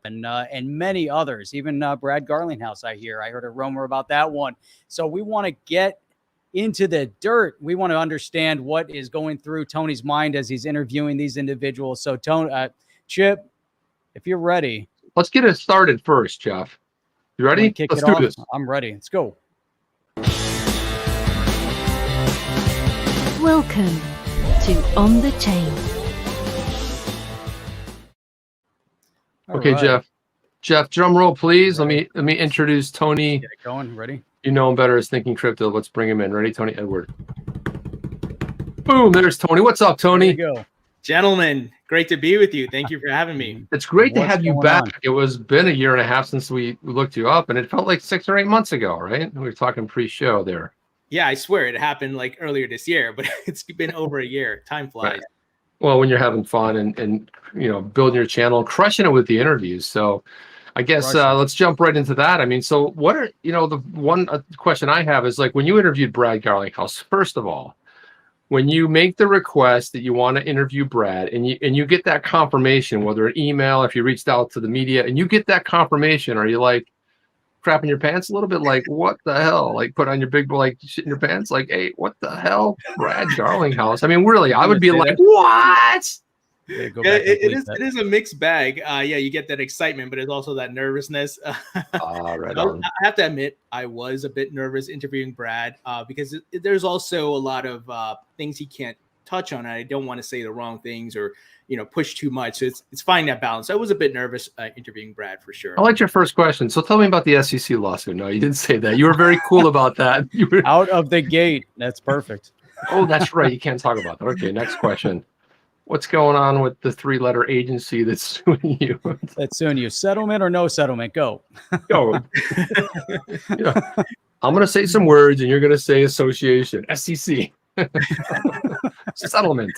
and many others, even Brad Garlinghouse. I heard a rumor about that one. So we want to get into the dirt. We want to understand what is going through Tony's mind as he's interviewing these individuals. So Tony, Chip, if you're ready, let's get it started first, Jeff. You ready? Let's do this. I'm ready. Let's go. Welcome to On the Chain. Okay, right. Jeff, drum roll, please. Right. Let me introduce Tony. Get it going. Ready? You know him better as Thinking Crypto. Let's bring him in. Ready, Tony Edward? Boom, there's Tony. What's up, Tony? There you go. Gentlemen, great to be with you. Thank you for having me. It's great to have you back. It was been a year and a half since we looked you up, and it felt like 6 or 8 months ago, right? We were talking pre-show there. Yeah, I swear it happened like earlier this year, but it's been over a year. Time flies. Right. Well, when you're having fun and building your channel, crushing it with the interviews. So I guess let's jump right into that. I mean, so what are, the one question I have is, like, when you interviewed Brad Garlinghouse, first of all, when you make the request that you want to interview Brad and you get that confirmation, whether an email, if you reached out to the media and you get that confirmation, are you like crapping your pants a little bit? Like, what the hell? Like, put on your big, like, shit in your pants? Like, hey, what the hell? Brad Garlinghouse. I mean, really, I would be like, what? Yeah, it is a mixed bag. Yeah, you get that excitement, but it's also that nervousness. Right I have to admit, I was a bit nervous interviewing Brad because there's also a lot of things he can't touch on. I don't want to say the wrong things or push too much. So it's finding that balance. I was a bit nervous interviewing Brad for sure. I liked your first question. So tell me about the SEC lawsuit. No, you didn't say that. You were very cool about that. You were out of the gate. That's perfect. Oh, that's right. You can't talk about that. Okay, next question. What's going on with the 3-letter agency that's suing you? That's suing you. Settlement or no settlement? Go. Go. I'm going to say some words, and you're going to say association. SEC. Settlement.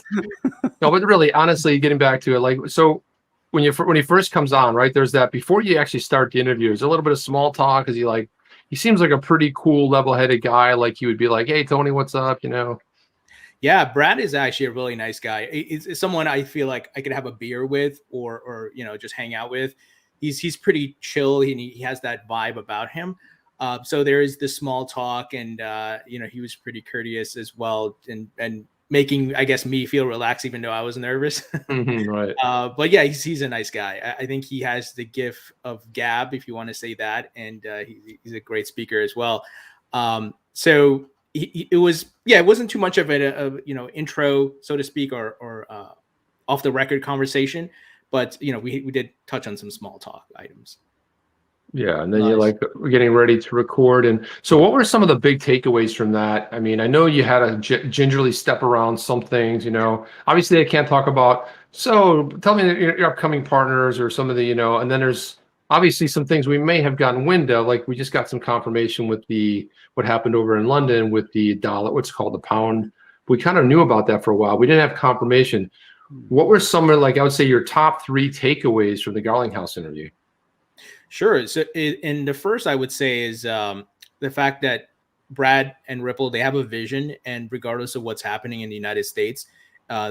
No, but really, honestly, getting back to it, like, so when he first comes on, right, there's that before you actually start the interview, there's a little bit of small talk because he seems like a pretty cool, level-headed guy. Like, he would be like, hey, Tony, what's up? Yeah, Brad is actually a really nice guy. It's someone I feel like I could have a beer with or just hang out with. He's pretty chill. He has that vibe about him. So there is this small talk, and he was pretty courteous as well, and making, I guess, me feel relaxed even though I was nervous. Right. But yeah, he's a nice guy. I think he has the gift of gab, if you want to say that, and he's a great speaker as well. So. It wasn't too much of a intro, so to speak, or off the record conversation, but we did touch on some small talk items. Yeah, and then we're getting ready to record, and so what were some of the big takeaways from that? I mean, I know you had to gingerly step around some things. Obviously I can't talk about. So tell me your upcoming partners or some of the and then there's obviously some things we may have gotten wind of, like we just got some confirmation with what happened over in London with the dollar, what's called the pound. We kind of knew about that for a while. We didn't have confirmation. What were some of, like, I would say, your top 3 takeaways from the Garlinghouse interview? Sure. So in the first, I would say is the fact that Brad and Ripple, they have a vision, and regardless of what's happening in the United States,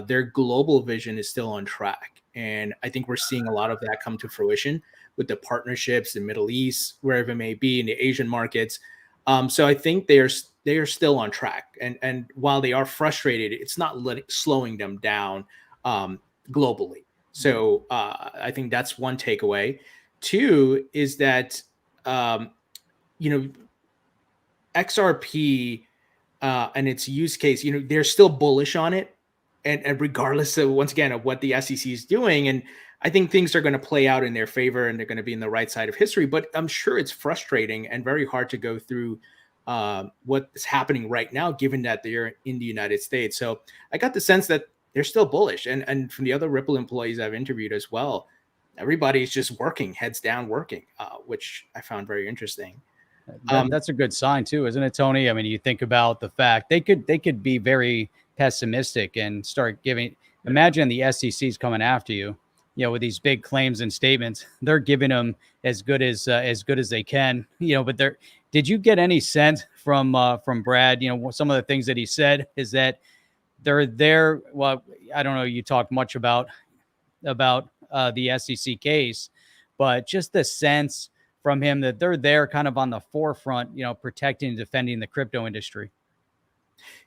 their global vision is still on track. And I think we're seeing a lot of that come to fruition with the partnerships in the Middle East, wherever it may be, in the Asian markets. So I think they are still on track. And while they are frustrated, it's not slowing them down globally. So I think that's one takeaway. 2 is that, XRP and its use case, they're still bullish on it. And regardless of, once again, of what the SEC is doing. And I think things are going to play out in their favor and they're going to be in the right side of history. But I'm sure it's frustrating and very hard to go through what is happening right now, given that they're in the United States. So I got the sense that they're still bullish. And from the other Ripple employees I've interviewed as well, everybody's just working, heads down working, which I found very interesting. That's a good sign too, isn't it, Tony? I mean, you think about the fact they could be very pessimistic and start giving. Imagine the SEC's coming after you, with these big claims and statements. They're giving them as good as they can, But did you get any sense from Brad? Some of the things that he said is that they're there. Well, I don't know. You talked much about the SEC case, but just the sense from him that they're there kind of on the forefront, protecting and defending the crypto industry.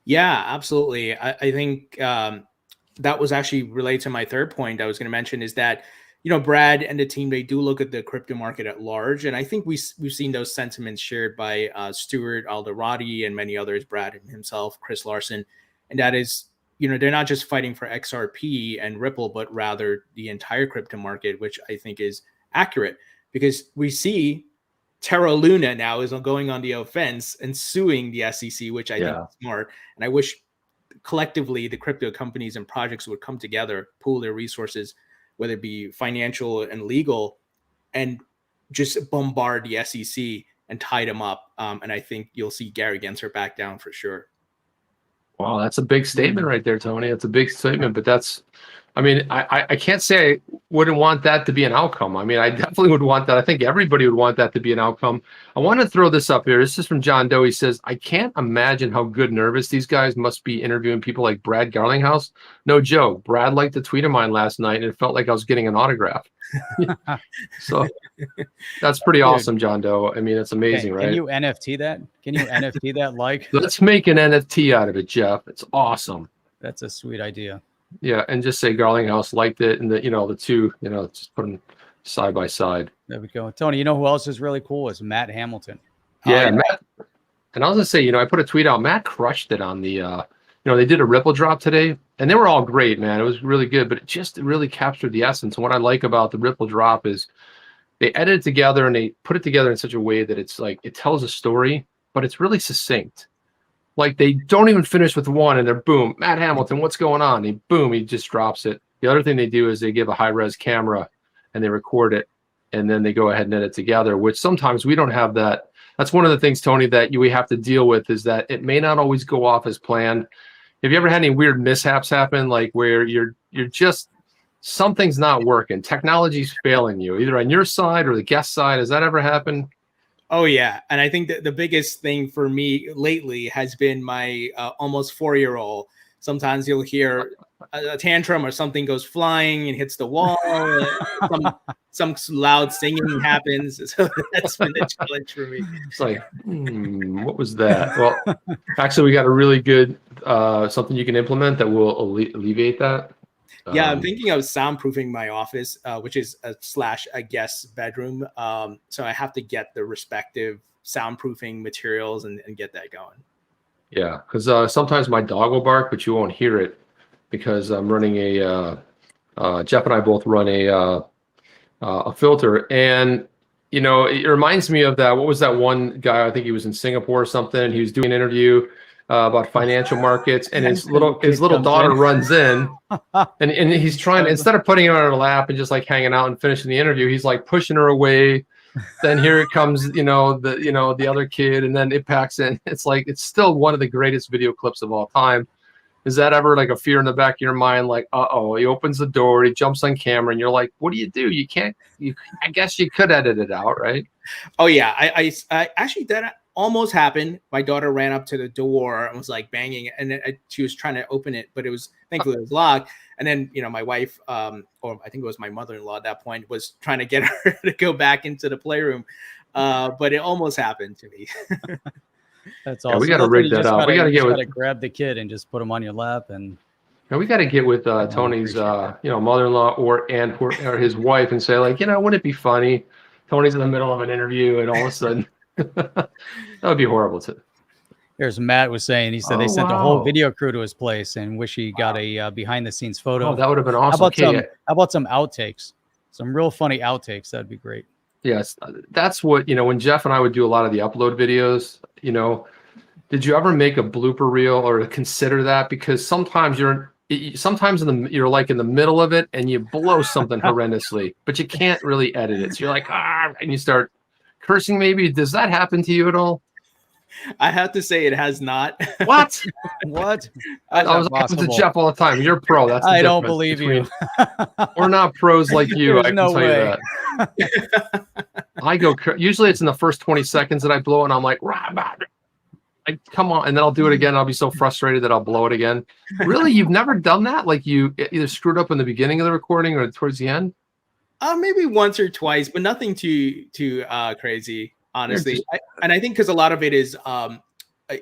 Yeah, absolutely. I think that was actually related to my third point I was going to mention, is that, Brad and the team, they do look at the crypto market at large. And I think we've seen those sentiments shared by Stuart Alderati and many others, Brad himself, Chris Larson. And that is, they're not just fighting for XRP and Ripple, but rather the entire crypto market, which I think is accurate, because we see Terra Luna now is going on the offense and suing the SEC, which I think is smart. And I wish collectively the crypto companies and projects would come together, pool their resources, whether it be financial and legal, and just bombard the SEC and tie them up. And I think you'll see Gary Gensler back down for sure. Wow, that's a big statement right there, Tony. That's a big statement, but I can't say I wouldn't want that to be an outcome. I mean, I definitely would want that. I think everybody would want that to be an outcome. I want to throw this up here. This is from John Doe. He says, I can't imagine how good nervous these guys must be interviewing people like Brad Garlinghouse. No joke. Brad liked a tweet of mine last night, and it felt like I was getting an autograph. So that's pretty awesome, John Doe. I mean, it's amazing, right? Can you NFT that? Can you NFT that? Let's make an NFT out of it, Jeff. It's awesome. That's a sweet idea. Yeah, and just say Garlinghouse liked it, and the two, just put them side by side. There we go. Tony, who else is really cool is Matt Hamilton. Yeah, Matt. And I was gonna say, I put a tweet out. Matt crushed it on the, they did a Ripple drop today, and they were all great, man. It was really good, but it really captured the essence. And what I like about the Ripple drop is they edit it together and they put it together in such a way that it's like it tells a story, but it's really succinct. Like they don't even finish with one, and they're boom, Matt Hamilton, what's going on? He just drops it. The other thing they do is they give a high-res camera and they record it, and then they go ahead and edit together, which sometimes we don't have that. That's one of the things, Tony, that we have to deal with, is that it may not always go off as planned. Have you ever had any weird mishaps happen, like where you're just, something's not working, technology's failing you, either on your side or the guest side? Has that ever happened? Oh, yeah. And I think that the biggest thing for me lately has been my almost 4-year-old. Sometimes you'll hear a tantrum or something goes flying and hits the wall. some loud singing happens. So that's been a challenge for me. It's like, what was that? Well, actually, we got a really good something you can implement that will alleviate that. Yeah, I'm thinking of soundproofing my office, which is a guest bedroom. So I have to get the respective soundproofing materials and get that going. Yeah, because sometimes my dog will bark, but you won't hear it because I'm running Jeff and I both run a filter. And, it reminds me of that. What was that one guy? I think he was in Singapore or something. And he was doing an interview about financial markets, and his little daughter runs in, and he's trying to, instead of putting her on her lap and just like hanging out and finishing the interview, he's like pushing her away. Then here it comes, the other kid, and then it packs in. It's like, it's still one of the greatest video clips of all time. Is that ever like a fear in the back of your mind? Like, he opens the door, he jumps on camera, and you're like, what do? You can't. I guess you could edit it out, right? Oh yeah, I actually that almost happened. My daughter ran up to the door and was like banging, and she was trying to open it, but thankfully it was locked. And then my wife, or I think it was my mother-in-law at that point, was trying to get her to go back into the playroom, but it almost happened to me. That's awesome. Yeah, we got to rig that up. We got to grab the kid and just put him on your lap, and we got to get with Tony's mother-in-law or his wife and say, like, wouldn't it be funny? Tony's in the middle of an interview and all of a sudden that would be horrible too. There's Matt was saying, he said they sent a whole video crew to his place and wish he got a behind the scenes photo. Oh, that would have been awesome. How about some outtakes? Some real funny outtakes. That'd be great. Yes. That's what, when Jeff and I would do a lot of the upload videos, did you ever make a blooper reel or consider that? Because sometimes you're like in the middle of it and you blow something horrendously, but you can't really edit it. So you're like, and you start cursing maybe. Does that happen to you at all? I have to say it has not. What? What? I was talking to Jeff all the time. You're pro. That's the I don't believe you. We're not pros like you. There's I can no tell way. you that. I go, usually it's in the first 20 seconds that I blow and I'm like, come on. And then I'll do it again. I'll be so frustrated that I'll blow it again. Really? You've never done that? Like you either screwed up in the beginning of the recording or towards the end? Maybe once or twice, but nothing too crazy, honestly. I think because a lot of it is, I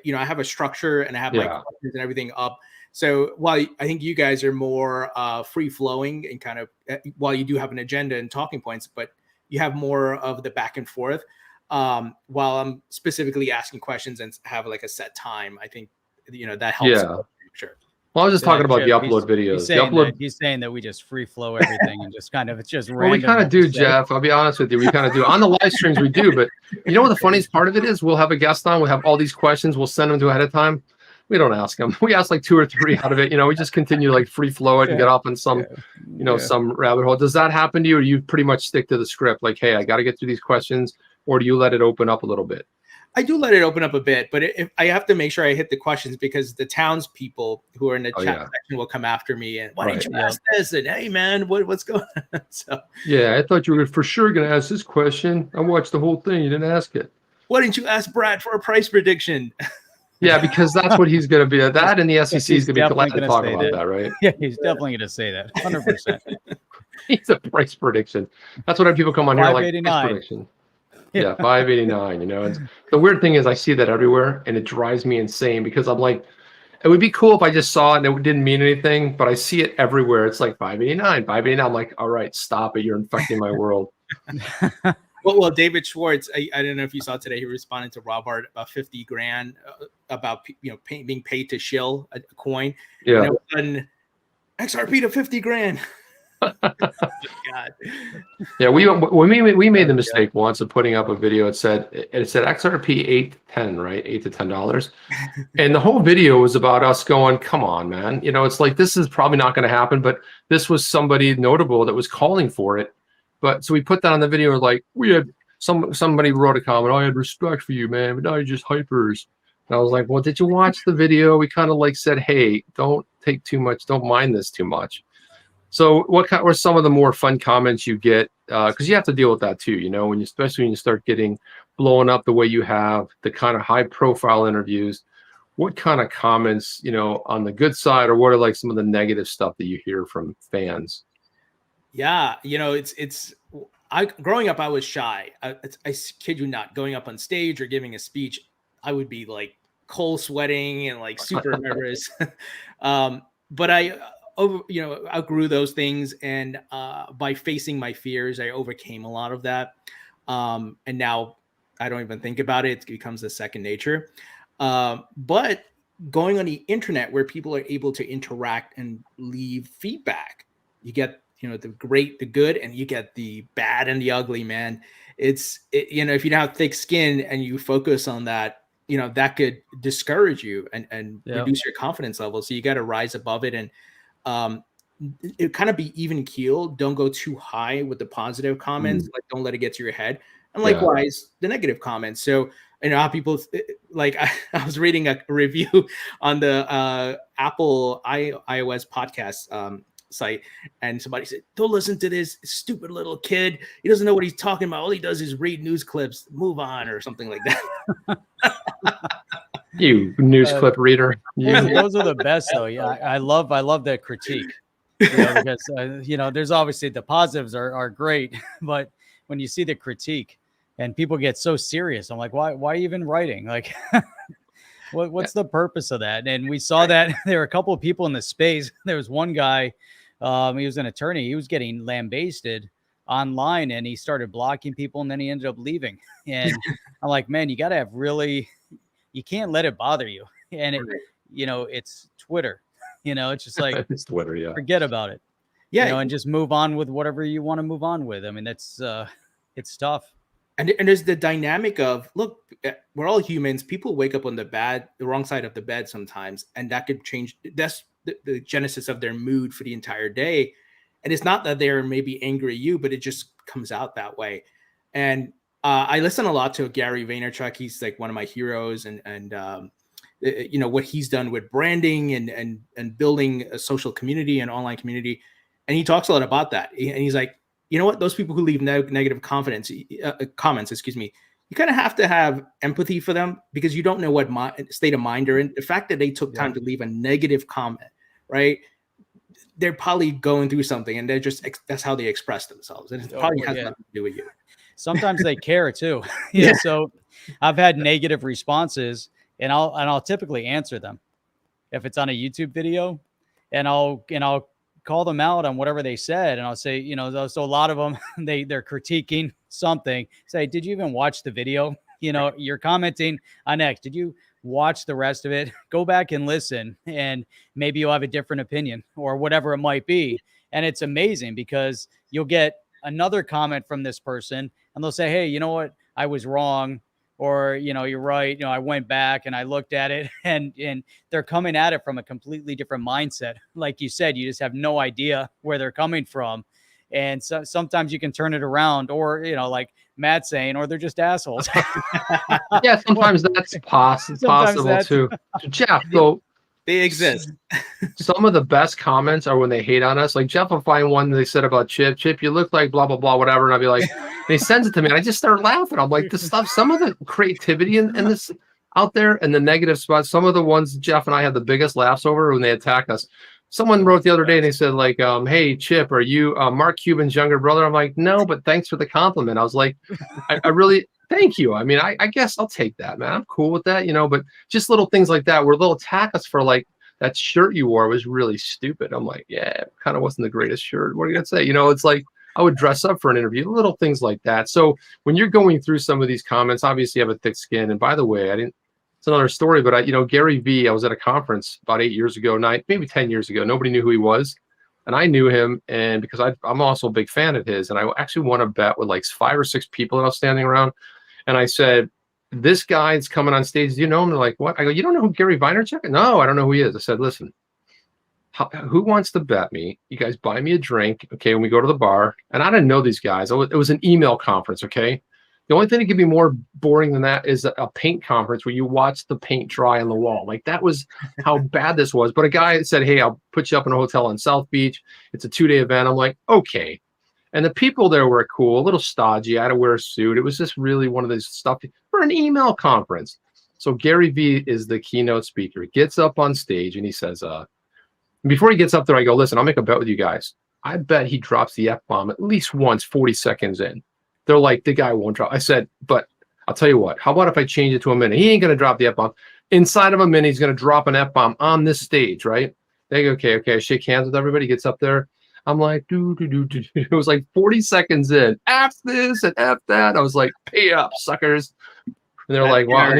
have a structure and I have my questions and everything up. So while I think you guys are more free flowing and kind of, while you do have an agenda and talking points, but you have more of the back and forth. While I'm specifically asking questions and have like a set time, I think that helps. Yeah, sure. Well, I was just talking about the upload videos. He's saying that we just free flow everything and just kind of, it's just random. Well, we kind of do, Jeff. I'll be honest with you. We kind of do. On the live streams, we do. But you know what the funniest part of it is? We'll have a guest on. We'll have all these questions. We'll send them to ahead of time. We don't ask them. We ask like 2 or 3 out of it. We just continue to like free flow it and get off on some, some rabbit hole. Does that happen to you, or you pretty much stick to the script? Like, hey, I got to get through these questions, or do you let it open up a little bit? I do let it open up a bit, but if I have to make sure I hit the questions, because the townspeople who are in the chat section will come after me and why didn't you ask this? And hey, man, what's going on? So yeah, I thought you were for sure going to ask this question. I watched the whole thing. You didn't ask it. Why didn't you ask Brad for a price prediction? Yeah, because that's what he's going to be. That and the SEC is going to be glad to talk about that, right? Yeah, he's definitely going to say that. 100%. He's a price prediction. That's what people come on here like price prediction. Yeah, 589, And the weird thing is I see that everywhere and it drives me insane because I'm like, it would be cool if I just saw it and it didn't mean anything, but I see it everywhere. It's like 589, 589. I'm like, all right, stop it. You're infecting my world. Well, David Schwartz, I don't know if you saw today, he responded to Robert about 50 grand about being paid to shill a coin. Yeah. And XRP to 50 grand. God. Yeah, we made the mistake once of putting up a video. It said XRP 8 to 10, right? $8 to $10. And the whole video was about us going, come on, man. It's like, this is probably not going to happen, but this was somebody notable that was calling for it. But so we put that on the video, like we had somebody wrote a comment, I had respect for you, man, but now you're just hypers. And I was like, well, did you watch the video? We kind of like said, hey, don't take too much, don't mind this too much. So what were some of the more fun comments you get? Because you have to deal with that too, especially when you start getting blown up the way you have, the kind of high profile interviews. What kind of comments, on the good side, or what are like some of the negative stuff that you hear from fans? Yeah, growing up, I was shy. I kid you not, going up on stage or giving a speech, I would be like cold sweating and like super nervous. But I outgrew those things, and by facing my fears, I overcame a lot of that. And now I don't even think about it. It becomes a second nature. But going on the internet where people are able to interact and leave feedback, you get the great, the good, and you get the bad and the ugly, man. If you don't have thick skin and you focus on that, that could discourage you and reduce your confidence level. So you got to rise above it and it kind of be even keeled. Don't go too high with the positive comments. Like, don't let it get to your head. And likewise, the negative comments. So how people like, I was reading a review on the Apple iOS podcast site, and somebody said, don't listen to this stupid little kid. He doesn't know what he's talking about. All he does is read news clips. Move on, or something like that. You news clip reader. Those are the best, though. Yeah, I love that critique. Because there's obviously the positives are great, but when you see the critique and people get so serious, I'm like, why even writing? Like, what's the purpose of that? And we saw that there were a couple of people in the space. There was one guy. He was an attorney. He was getting lambasted online, and he started blocking people, and then he ended up leaving. And I'm like, man, you got to you can't let it bother you. And it's Twitter. It's just like it's Twitter. Yeah, forget about it. Yeah, and just move on with whatever you want to move on with. I mean, it's tough. And there's the dynamic of, look, we're all humans. People wake up on the wrong side of the bed sometimes, and that could change. That's the genesis of their mood for the entire day. And it's not that they're maybe angry at you, but it just comes out that way. And I listen a lot to Gary Vaynerchuk. He's like one of my heroes, and what he's done with branding and building a social community and online community. And he talks a lot about that. And he's like, you know what? Those people who leave negative comments, you kind of have to have empathy for them, because you don't know what state of mind they're in. The fact that they took time to leave a negative comment, right? they're probably going through something, and they're just that's how they express themselves, and it probably has yeah. nothing to do with you. Sometimes they care too. Yeah. So I've had negative responses, and I'll typically answer them if it's on a YouTube video, and I'll call them out on whatever they said, and I'll say, you know, so a lot of them they're critiquing something. Say, did you even watch the video? You know, you're commenting on X. Did you watch the rest of it? Go back and listen, and maybe you'll have a different opinion or whatever it might be. And it's amazing because you'll get another comment from this person, and they'll say, hey, you know what? I was wrong. Or, you know, you're right. You know, I went back and I looked at it, and they're coming at it from a completely different mindset. Like you said, you just have no idea where they're coming from. And so sometimes you can turn it around, or, you know, like Matt's saying, or they're just assholes. Yeah, sometimes that's possible too. Jeff, though, They exist. some of the best comments are when they hate on us. Like Jeff will find one they said about Chip. Chip, you look like blah blah blah, whatever. And I'll be like, and he sends it to me, and I just start laughing. I'm like, this stuff. Some of the creativity in this out there, and the negative spots. Some of the ones Jeff and I had the biggest laughs over when they attack us. Someone wrote the other day, and they said like, "Hey Chip, are you Mark Cuban's younger brother?" I'm like, no, but thanks for the compliment. I was like, I really. Thank you. I mean, I guess I'll take that, man. I'm cool with that, you know, but just little things like that where they'll attack us for like that shirt you wore was really stupid. I'm like, yeah, it kind of wasn't the greatest shirt. What are you going to say? You know, it's like I would dress up for an interview, little things like that. So when you're going through some of these comments, obviously you have a thick skin. And by the way, it's another story, but you know, Gary V, I was at a conference about 8 years ago, maybe 10 years ago. Nobody knew who he was. And I knew him. And because I'm also a big fan of his. And I actually won a bet with like 5 or 6 people that I was standing around. And I said, this guy's coming on stage. Do you know him? They're like, what? I go, you don't know who Gary Vaynerchuk is? No, I don't know who he is. I said, listen, who wants to bet me? You guys buy me a drink, okay, when we go to the bar. And I didn't know these guys. It was an email conference, okay? The only thing that could be more boring than that is a paint conference where you watch the paint dry on the wall. Like, that was how bad this was. But a guy said, hey, I'll put you up in a hotel on South Beach. It's a 2-day event. I'm like, okay. And the people there were cool, a little stodgy. I had to wear a suit. It was just really one of those stuff for an email conference. So Gary V is the keynote speaker. He gets up on stage and he says, before he gets up there, I go, listen, I'll make a bet with you guys. I bet he drops the F-bomb at least once 40 seconds in. They're like, the guy won't drop. I said, but I'll tell you what, how about if I change it to a minute? He ain't going to drop the F-bomb. Inside of a minute, he's going to drop an F-bomb on this stage, right? They go, okay. I shake hands with everybody, gets up there. I'm like, it was like 40 seconds in. F this and F that. I was like, pay up, suckers. And they're like, wow.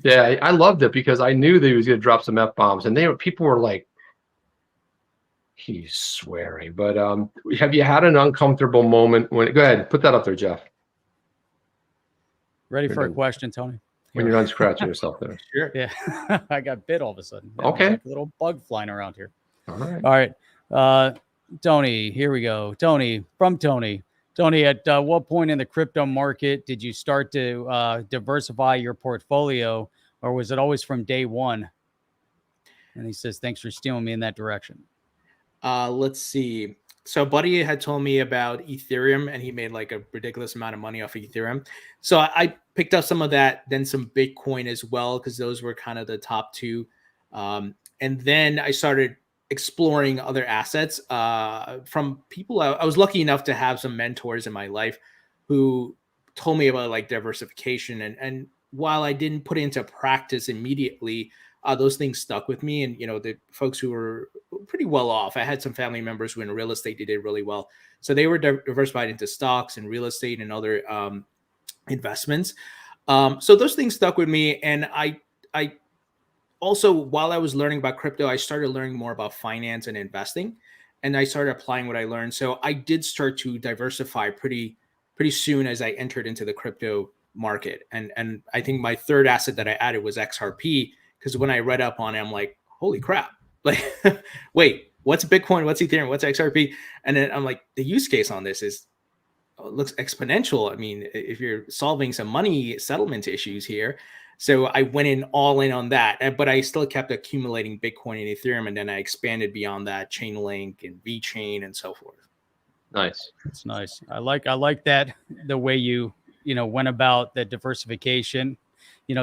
Yeah, I loved it because I knew that he was going to drop some F-bombs. And people were like, he's swearing. But have you had an uncomfortable moment when, go ahead, put that up there, Jeff. Ready for a question, Tony? When you're done scratching yourself there. Sure. Yeah. I got bit all of a sudden. Okay. Like a little bug flying around here. All right. All right. Tony, here we go. Tony, at what point in the crypto market did you start to diversify your portfolio, or was it always from day one? And he says, thanks for steering me in that direction. Let's see. So Buddy had told me about Ethereum, and he made like a ridiculous amount of money off of Ethereum. So I picked up some of that, then some Bitcoin as well, because those were kind of the top two. And then I started exploring other assets from people. I was lucky enough to have some mentors in my life who told me about like diversification. And while I didn't put it into practice immediately, those things stuck with me. And, you know, the folks who were pretty well off, I had some family members who in real estate, they did really well. So they were diversified into stocks and real estate and other investments. So those things stuck with me. And I also, while I was learning about crypto, I started learning more about finance and investing, and I started applying what I learned. So I did start to diversify pretty soon as I entered into the crypto market. And I think my third asset that I added was XRP, because when I read up on it, I'm like, holy crap. Like, wait, what's Bitcoin? What's Ethereum? What's XRP? And then I'm like, the use case on this looks exponential. I mean, if you're solving some money settlement issues here. So I went all in on that, but I still kept accumulating Bitcoin and Ethereum. And then I expanded beyond that, Chainlink and VeChain and so forth. Nice. That's nice. I like that, the way you went about the diversification,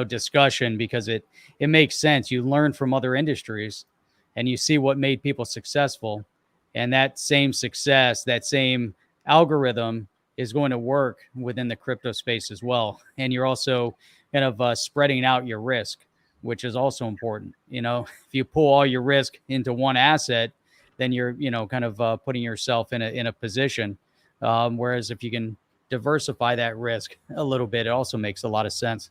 discussion, because it makes sense. You learn from other industries and you see what made people successful. And that same success, that same algorithm is going to work within the crypto space as well. And you're also kind of spreading out your risk, which is also important. If you pull all your risk into one asset, then you're, kind of putting yourself in a position. Whereas if you can diversify that risk a little bit, it also makes a lot of sense.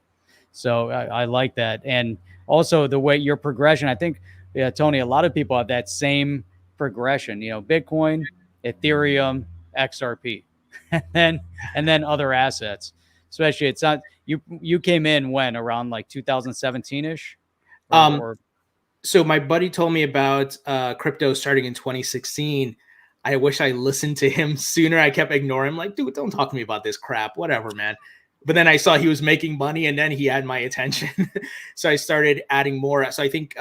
So I like that. And also the way your progression, I think, Tony, a lot of people have that same progression, Bitcoin, Ethereum, XRP, and then other assets. Especially it's not you came in when around like 2017 ish. So my buddy told me about crypto starting in 2016. I wish I listened to him sooner. I kept ignoring him, like, dude, don't talk to me about this crap, whatever, man. But then I saw he was making money, and then he had my attention. So I started adding more. So I think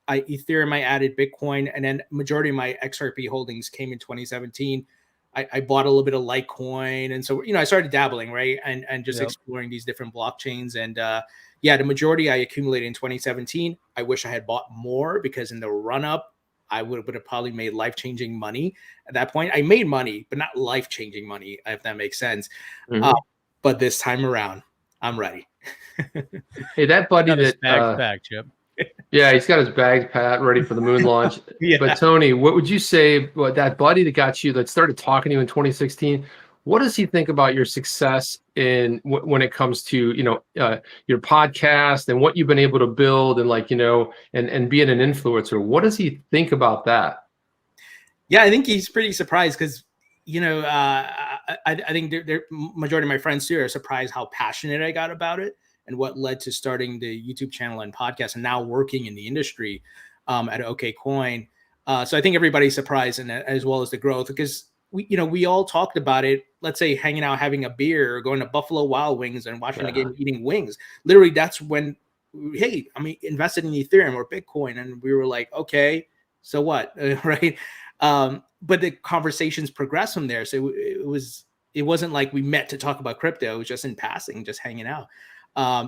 Ethereum, I added Bitcoin, and then majority of my XRP holdings came in 2017. I bought a little bit of Litecoin, and so I started dabbling, right, and just exploring these different blockchains. And the majority I accumulated in 2017. I wish I had bought more, because in the run up, I would have probably made life-changing money at that point. I made money, but not life-changing money, if that makes sense. Mm-hmm. But this time around, I'm ready. Hey, that buddy that back, Chip. Yeah, he's got his bags packed, ready for the moon launch. Yeah. But Tony, what would you say? That buddy that got you, that started talking to you in 2016, what does he think about your success in when it comes to your podcast and what you've been able to build, and and being an influencer? What does he think about that? Yeah, I think he's pretty surprised, because I think the majority of my friends too are surprised how passionate I got about it, and what led to starting the YouTube channel and podcast, and now working in the industry at OKCoin. So I think everybody's surprised, and as well as the growth, because we all talked about it. Let's say hanging out, having a beer, or going to Buffalo Wild Wings and watching the game, eating wings. Literally, that's when, hey, invested in Ethereum or Bitcoin, and we were like, okay, so what, right? But the conversations progressed from there. So it wasn't like we met to talk about crypto. It was just in passing, just hanging out.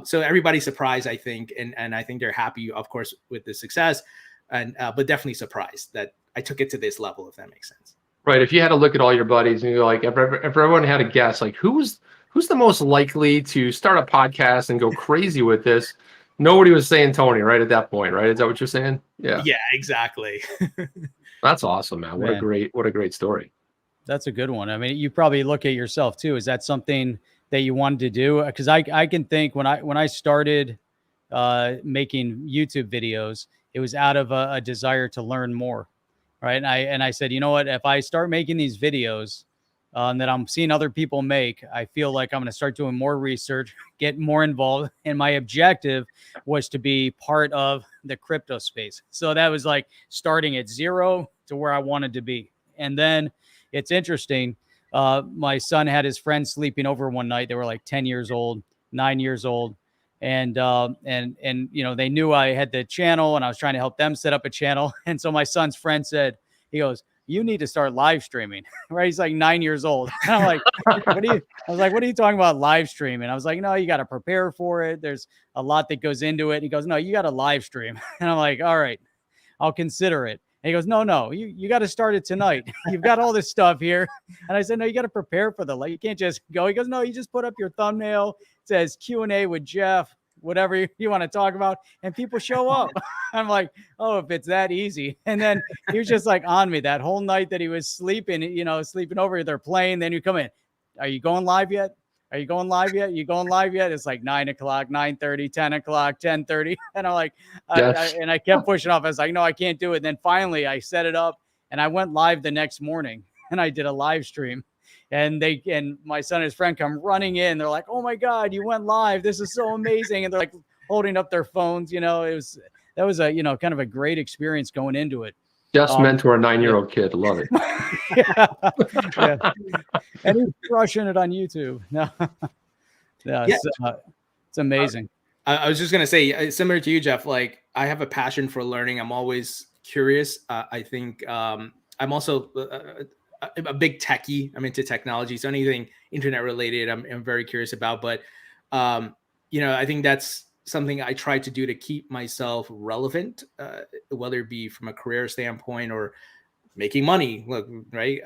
So everybody's surprised, I think, and I think they're happy, of course, with the success, and but definitely surprised that I took it to this level, if that makes sense. Right. If you had to look at all your buddies and you're like, if everyone had a guess, like who's the most likely to start a podcast and go crazy with this? Nobody was saying Tony, right, at that point, right? Is that what you're saying? Yeah. Yeah, exactly. That's awesome, man. What a great story. That's a good one. I mean, you probably look at yourself too. Is that something that you wanted to do? Because I can think when I started making YouTube videos, it was out of a desire to learn more, right? And I said, you know what? If I start making these videos that I'm seeing other people make, I feel like I'm going to start doing more research, get more involved. And my objective was to be part of the crypto space. So that was like starting at zero to where I wanted to be. And then it's interesting. My son had his friends sleeping over one night. They were like 10 years old, 9 years old. And they knew I had the channel, and I was trying to help them set up a channel. And so my son's friend said, he goes, you need to start live streaming, right? He's like 9 years old. And I'm like, what are you talking about live streaming? I was like, no, you got to prepare for it. There's a lot that goes into it. He goes, no, you got to live stream. And I'm like, all right, I'll consider it. And he goes, no, you got to start it tonight. You've got all this stuff here. And I said, no, you got to prepare for the, you can't just go. He goes, no, you just put up your thumbnail. It says Q&A with Jeff, whatever you want to talk about, and people show up. I'm like, oh, if it's that easy. And then he was just like on me that whole night that he was sleeping, sleeping over. They're playing. Then you come in. Are you going live yet? Are you going live yet? You going live yet? It's like 9 o'clock, 9:30, 10 o'clock, 10:30. And I'm like, and I kept pushing off. I was like, no, I can't do it. And then finally I set it up, and I went live the next morning, and I did a live stream. And my son and his friend come running in. They're like, oh my God, you went live. This is so amazing. And they're like holding up their phones. That was a, kind of a great experience going into it. Just mentor a 9-year-old kid. Love it. Yeah. And he's crushing it on YouTube. No. It's amazing. I was just going to say, similar to you, Jeff, like I have a passion for learning. I'm always curious. I think I'm also a big techie. I'm into technology. So anything internet related, I'm very curious about. But, I think that's something I try to do to keep myself relevant, whether it be from a career standpoint or making money, look, right?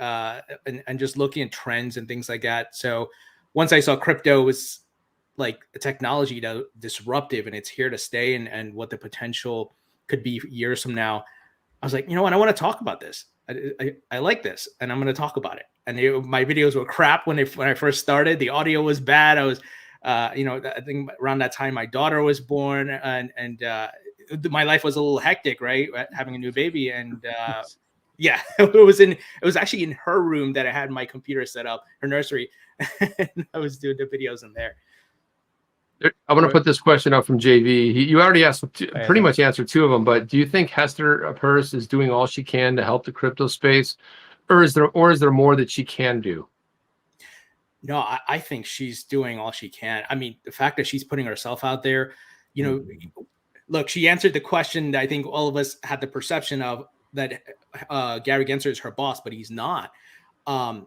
And just looking at trends and things like that. So once I saw crypto was like a technology that disruptive and it's here to stay, and what the potential could be years from now, I was like, you know what? I want to talk about this. I like this, and I'm going to talk about it. And my videos were crap when I first started. The audio was bad. I was, I think around that time my daughter was born, and my life was a little hectic, right? Having a new baby, and yeah, it was actually in her room that I had my computer set up, her nursery, and I was doing the videos in there. I'm going to put this question up from JV. You already asked, pretty much answered two of them, but do you think Hester Peirce is doing all she can to help the crypto space, or is there more that she can do? No, I think she's doing all she can. I mean, the fact that she's putting herself out there, look, she answered the question that I think all of us had the perception of, that Gary Gensler is her boss, but he's not. And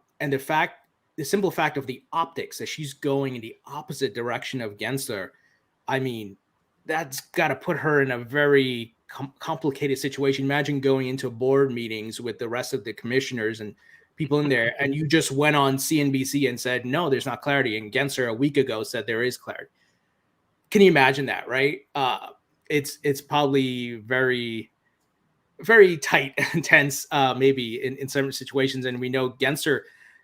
the simple fact of the optics that she's going in the opposite direction of Gensler, I mean, that's got to put her in a very complicated situation. Imagine going into board meetings with the rest of the commissioners and people in there, and you just went on CNBC and said, no, there's not clarity. And Gensler a week ago said there is clarity. Can you imagine that, right? It's probably very, very tight and tense, maybe in certain situations. And we know Gensler,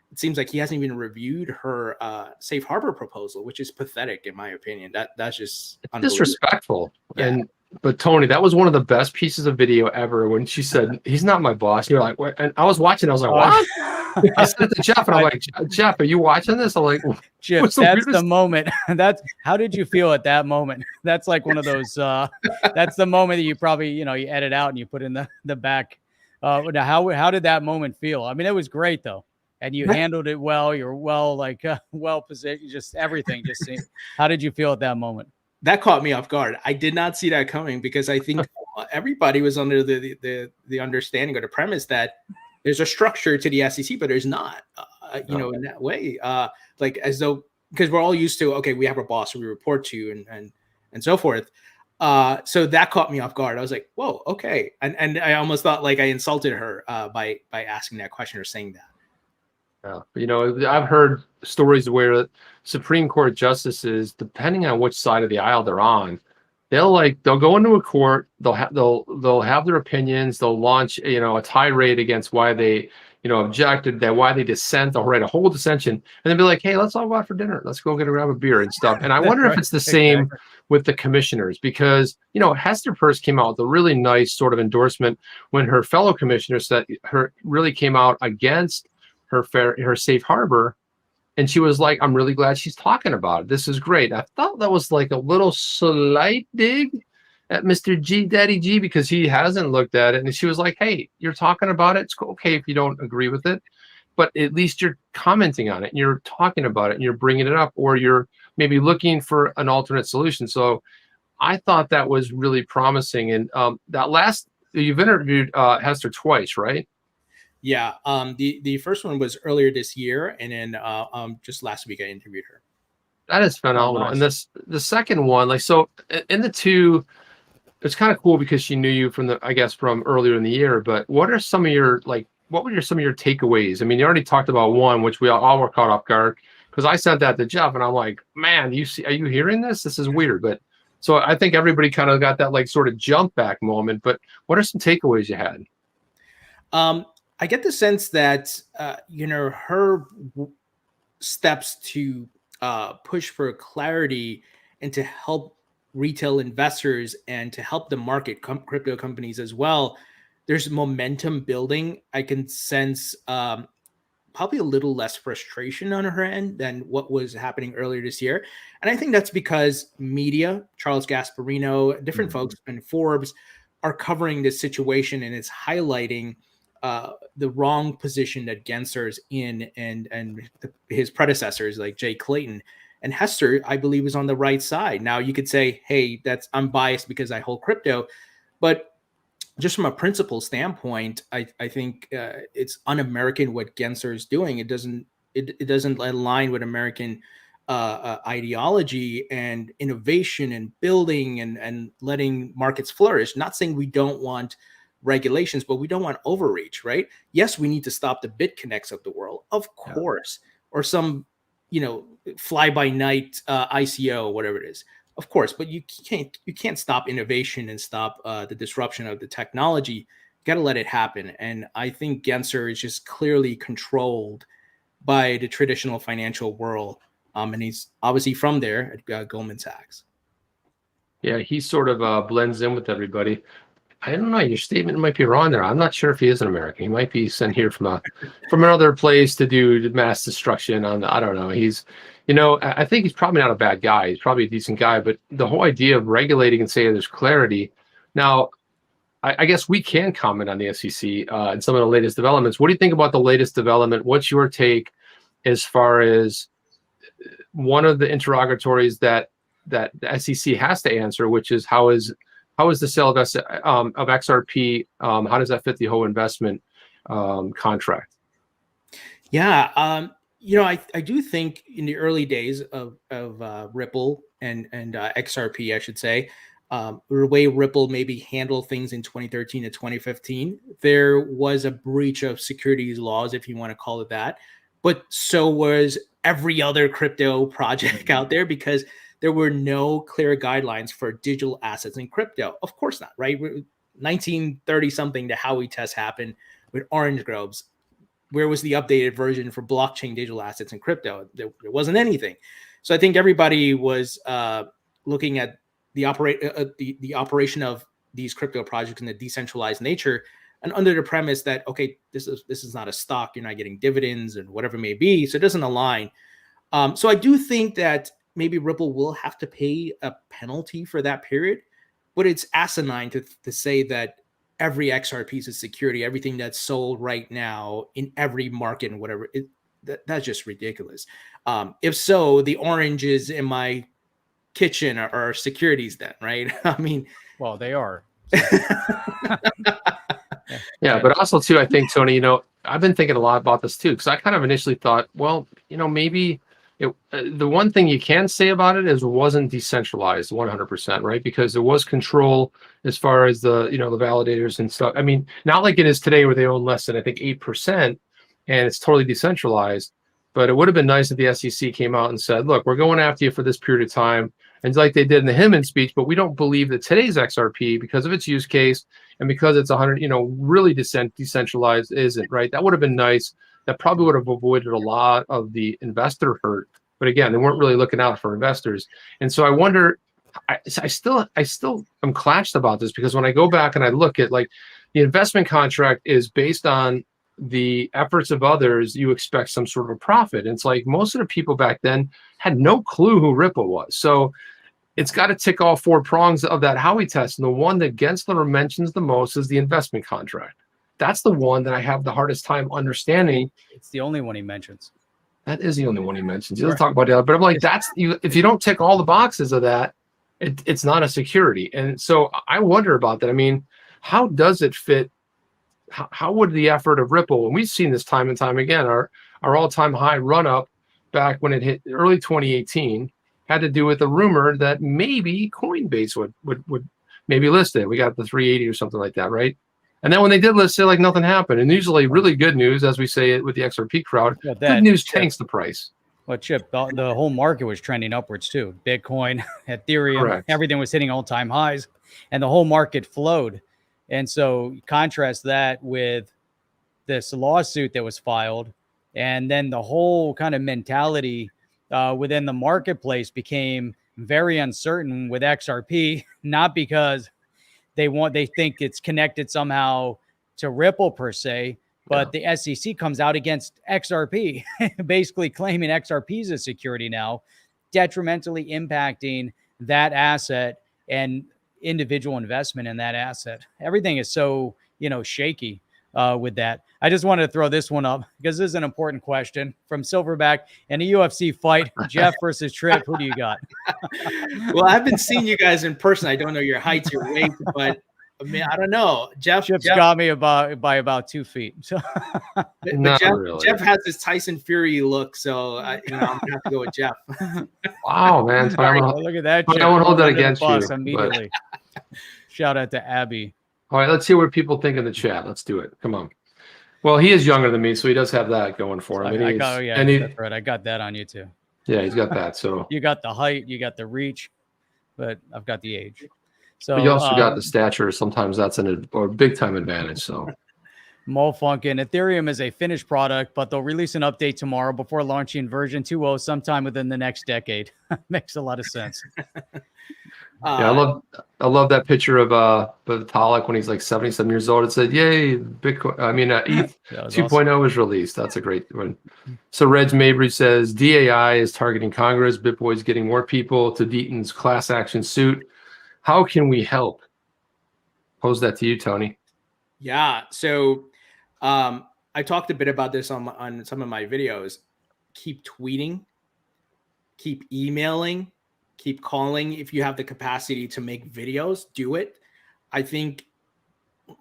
it seems like he hasn't even reviewed her safe harbor proposal, which is pathetic in my opinion. That's just disrespectful. Yeah. But Tony, that was one of the best pieces of video ever when she said, he's not my boss. You're like, what? And I was watching, I was like, what? I said to Jeff, and I'm like, Jeff, are you watching this? I'm like, Jeff, that's the moment. How did you feel at that moment? That's like one of those, that's the moment that you probably, you edit out and you put in the back. Now, how did that moment feel? I mean, it was great though. And you handled it well. You're well positioned, just everything. How did you feel at that moment? That caught me off guard. I did not see that coming, because I think everybody was under the understanding or the premise that there's a structure to the SEC, but there's not, in that way. Like as though, because we're all used to, okay, we have a boss who we report to and so forth. So that caught me off guard. I was like, whoa, okay. And I almost thought like I insulted her by asking that question or saying that. Yeah. I've heard stories where Supreme Court justices, depending on which side of the aisle they're on, they'll go into a court, they'll have their opinions, they'll launch, a tirade against why they, objected, that why they dissent, they'll write a whole dissension, and then be like, hey, let's all go out for dinner. Let's go grab a beer and stuff. And I wonder if it's the same with the commissioners, because, Hester Peirce came out with a really nice sort of endorsement when her fellow commissioners really came out against her safe harbor, and she was like, I'm really glad she's talking about it. This is great. I thought that was like a little slight dig at Mr. Daddy G, because he hasn't looked at it. And she was like, hey, you're talking about it. It's okay if you don't agree with it, but at least you're commenting on it and you're talking about it and you're bringing it up, or you're maybe looking for an alternate solution. So I thought that was really promising. And you've interviewed Hester twice, right? Yeah. The first one was earlier this year, and then just last week I interviewed her. That is phenomenal. Oh, nice. And the second one, so in the two, it's kind of cool because she knew you from earlier in the year. But what are some of your some of your takeaways? I mean, you already talked about one, which we all were caught off guard, because I sent that to Jeff, and I'm like, man, are you hearing this? This is weird. But so I think everybody kind of got that sort of jump back moment. But what are some takeaways you had? I get the sense that, her steps to push for clarity and to help retail investors and to help the market, crypto companies as well, there's momentum building. I can sense probably a little less frustration on her end than what was happening earlier this year. And I think that's because media, Charles Gasparino, different folks in Forbes are covering this situation, and it's highlighting the wrong position that Gensler is in, and his predecessors like Jay Clayton. And Hester, I believe, is on the right side. Now you could say, hey, I'm biased because I hold crypto, but just from a principle standpoint, I think it's un-American what Gensler is doing. It doesn't align with American ideology and innovation and building and letting markets flourish. Not saying we don't want regulations, but we don't want overreach, right? Yes, we need to stop the BitConnects of the world, of course, or some, fly by night ICO, whatever it is, of course. But you can't stop innovation and stop the disruption of the technology. You got to let it happen. And I think Gensler is just clearly controlled by the traditional financial world, and he's obviously from there at Goldman Sachs. Yeah, he sort of blends in with everybody. I don't know. Your statement might be wrong there. I'm not sure if he is an American. He might be sent here from another place to do mass destruction. I don't know. I think he's probably not a bad guy. He's probably a decent guy. But the whole idea of regulating and saying there's clarity. Now, I guess we can comment on the SEC and some of the latest developments. What do you think about the latest development? What's your take as far as one of the interrogatories that the SEC has to answer, which is how is the sale of XRP? How does that fit the whole investment contract? Yeah, I do think in the early days of Ripple and XRP, I should say, the way Ripple maybe handled things in 2013 to 2015, there was a breach of securities laws, if you want to call it that. But so was every other crypto project out there, because there were no clear guidelines for digital assets in crypto. Of course not, right? 1930 something, the Howey test happened with orange groves. Where was the updated version for blockchain digital assets in crypto? There wasn't anything. So I think everybody was looking at the operation of these crypto projects in the decentralized nature, and under the premise that, okay, this is not a stock, you're not getting dividends and whatever it may be, so it doesn't align. So I do think that maybe Ripple will have to pay a penalty for that period, but it's asinine to say that every XRP is a security, everything that's sold right now in every market and whatever. That's just ridiculous. If so, the oranges in my kitchen are securities then, right? I mean, well, they are. Yeah, but also too, I think, Tony, I've been thinking a lot about this too, because I kind of initially thought, well, maybe the one thing you can say about it is it wasn't decentralized 100%, right? Because there was control as far as the validators and stuff. I mean, not like it is today where they own less than, I think, 8%, and it's totally decentralized. But it would have been nice if the SEC came out and said, look, we're going after you for this period of time. And like they did in the Hinman speech, but we don't believe that today's XRP, because of its use case and because it's 100, really decentralized, isn't, right? That would have been nice. That probably would have avoided a lot of the investor hurt. But again, they weren't really looking out for investors. And so I wonder, I still am clashed about this, because when I go back and I look at, like, the investment contract is based on the efforts of others, you expect some sort of a profit. And it's like most of the people back then had no clue who Ripple was. So it's got to tick all four prongs of that Howey test. And the one that Gensler mentions the most is the investment contract. That's the one that I have the hardest time understanding. It's the only one he mentions. That is the only one he mentions. He doesn't talk about the other, but I'm like, if you don't tick all the boxes of that, it's not a security. And so I wonder about that. I mean, how does it fit? How would the effort of Ripple, and we've seen this time and time again, our all-time high run-up back when it hit early 2018 had to do with the rumor that maybe Coinbase would maybe list it. We got the 380 or something like that, right? And then when they did list it, like nothing happened. And usually really good news, as we say it with the XRP crowd, good news tanks the price. Well, Chip, the whole market was trending upwards too. Bitcoin, Ethereum, Correct. Everything was hitting all-time highs, and the whole market flowed. And so contrast that with this lawsuit that was filed, and then the whole kind of mentality within the marketplace became very uncertain with XRP, not because they think it's connected somehow to Ripple per se, but the SEC comes out against XRP, basically claiming XRP is a security now, detrimentally impacting that asset and individual investment in that asset. Everything is so, shaky with that. I just wanted to throw this one up because this is an important question from Silverback and a UFC fight. Jeff versus Trip. Who do you got? Well, I've been seeing you guys in person. I don't know your heights, your weight, but I mean, I don't know. Chip's got me by about 2 feet. So. but Jeff has this Tyson Fury look, so I'm gonna have to go with Jeff. Wow, man! Look at that! I won't hold that against you. Immediately. Shout out to Abby. All right, let's see what people think in the chat. Let's do it. Come on. Well, he is younger than me, so he does have that going for him. That's right. I got that on you too. Yeah, he's got that. So you got the height, you got the reach, but I've got the age. So but you also got the stature. Sometimes that's a big time advantage. So Mo Funkin, Ethereum is a finished product, but they'll release an update tomorrow before launching version 2.0 sometime within the next decade. Makes a lot of sense. Yeah, I love that picture of Vitalik when he's like 77 years old. It said, "Yay, Bitcoin!" I mean, ETH 2.0 is released. That's a great one. So Reg Mabry says DAI is targeting Congress. BitBoy's getting more people to Deaton's class action suit. How can we help? Pose that to you, Tony. Yeah. So I talked a bit about this on some of my videos. Keep tweeting, keep emailing, keep calling. If you have the capacity to make videos, do it. I think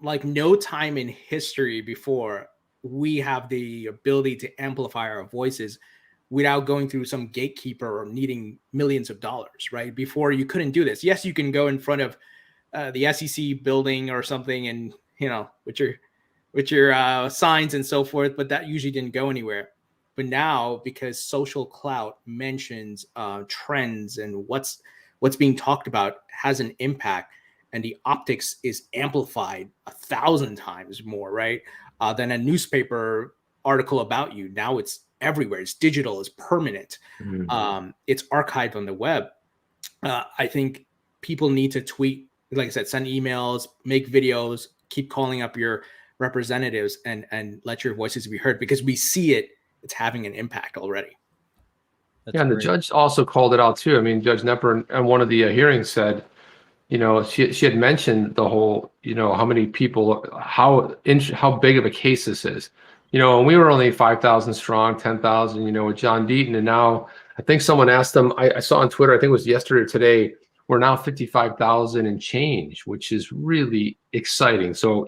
like no time in history before we have the ability to amplify our voices without going through some gatekeeper or needing millions of dollars, right? Before you couldn't do this. Yes, you can go in front of the SEC building or something and, you know, with your signs and so forth, but that usually didn't go anywhere. But now, because social clout mentions trends and what's being talked about has an impact, and the optics is amplified 1,000 times more, right, than a newspaper article about you. Now it's everywhere. It's digital. It's permanent. Mm-hmm. It's archived on the web. I think people need to tweet, like I said, send emails, make videos, keep calling up your representatives, and let your voices be heard, because we see it. It's having an impact already. That's and great. The judge also called it out too. I mean, Judge Knepper in one of the hearings said, you know, she had mentioned the whole, you know, how many people, how big of a case this is, you know, and we were only 5,000 strong, 10,000, you know, with John Deaton, and now I think someone asked them, I saw on Twitter, I think it was yesterday or today, we're now 55,000 and change, which is really exciting. So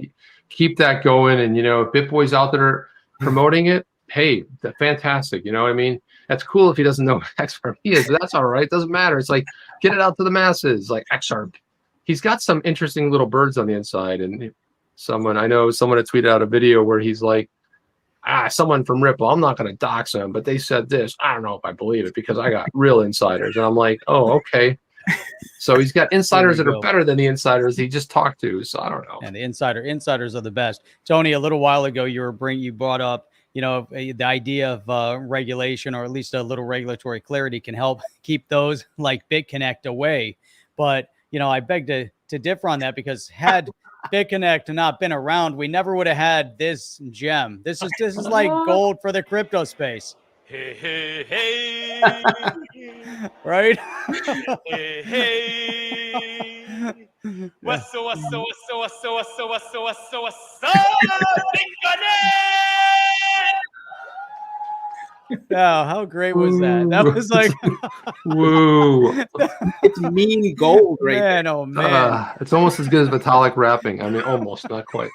keep that going, and you know, if BitBoy's out there promoting it, hey, fantastic. You know what I mean? That's cool if he doesn't know what XRP is, but that's all right. Doesn't matter. It's like, get it out to the masses, like XRP. He's got some interesting little birds on the inside. And someone had tweeted out a video where he's like, someone from Ripple, I'm not going to dox him, but they said this. I don't know if I believe it because I got real insiders. And I'm like, oh, okay. So he's got insiders that are better than the insiders he just talked to. So I don't know. And the insiders are the best. Tony, a little while ago, you brought up, you know, the idea of regulation, or at least a little regulatory clarity, can help keep those like BitConnect away. But, you know, I beg to differ on that, because had BitConnect not been around, we never would have had this gem. This is like gold for the crypto space. Hey, hey, hey. Right? Hey, hey. What's up? Yeah, how great was that? That was like, woo. It's mean gold, right? Man, oh man, it's almost as good as Vitalik rapping. I mean, almost, not quite.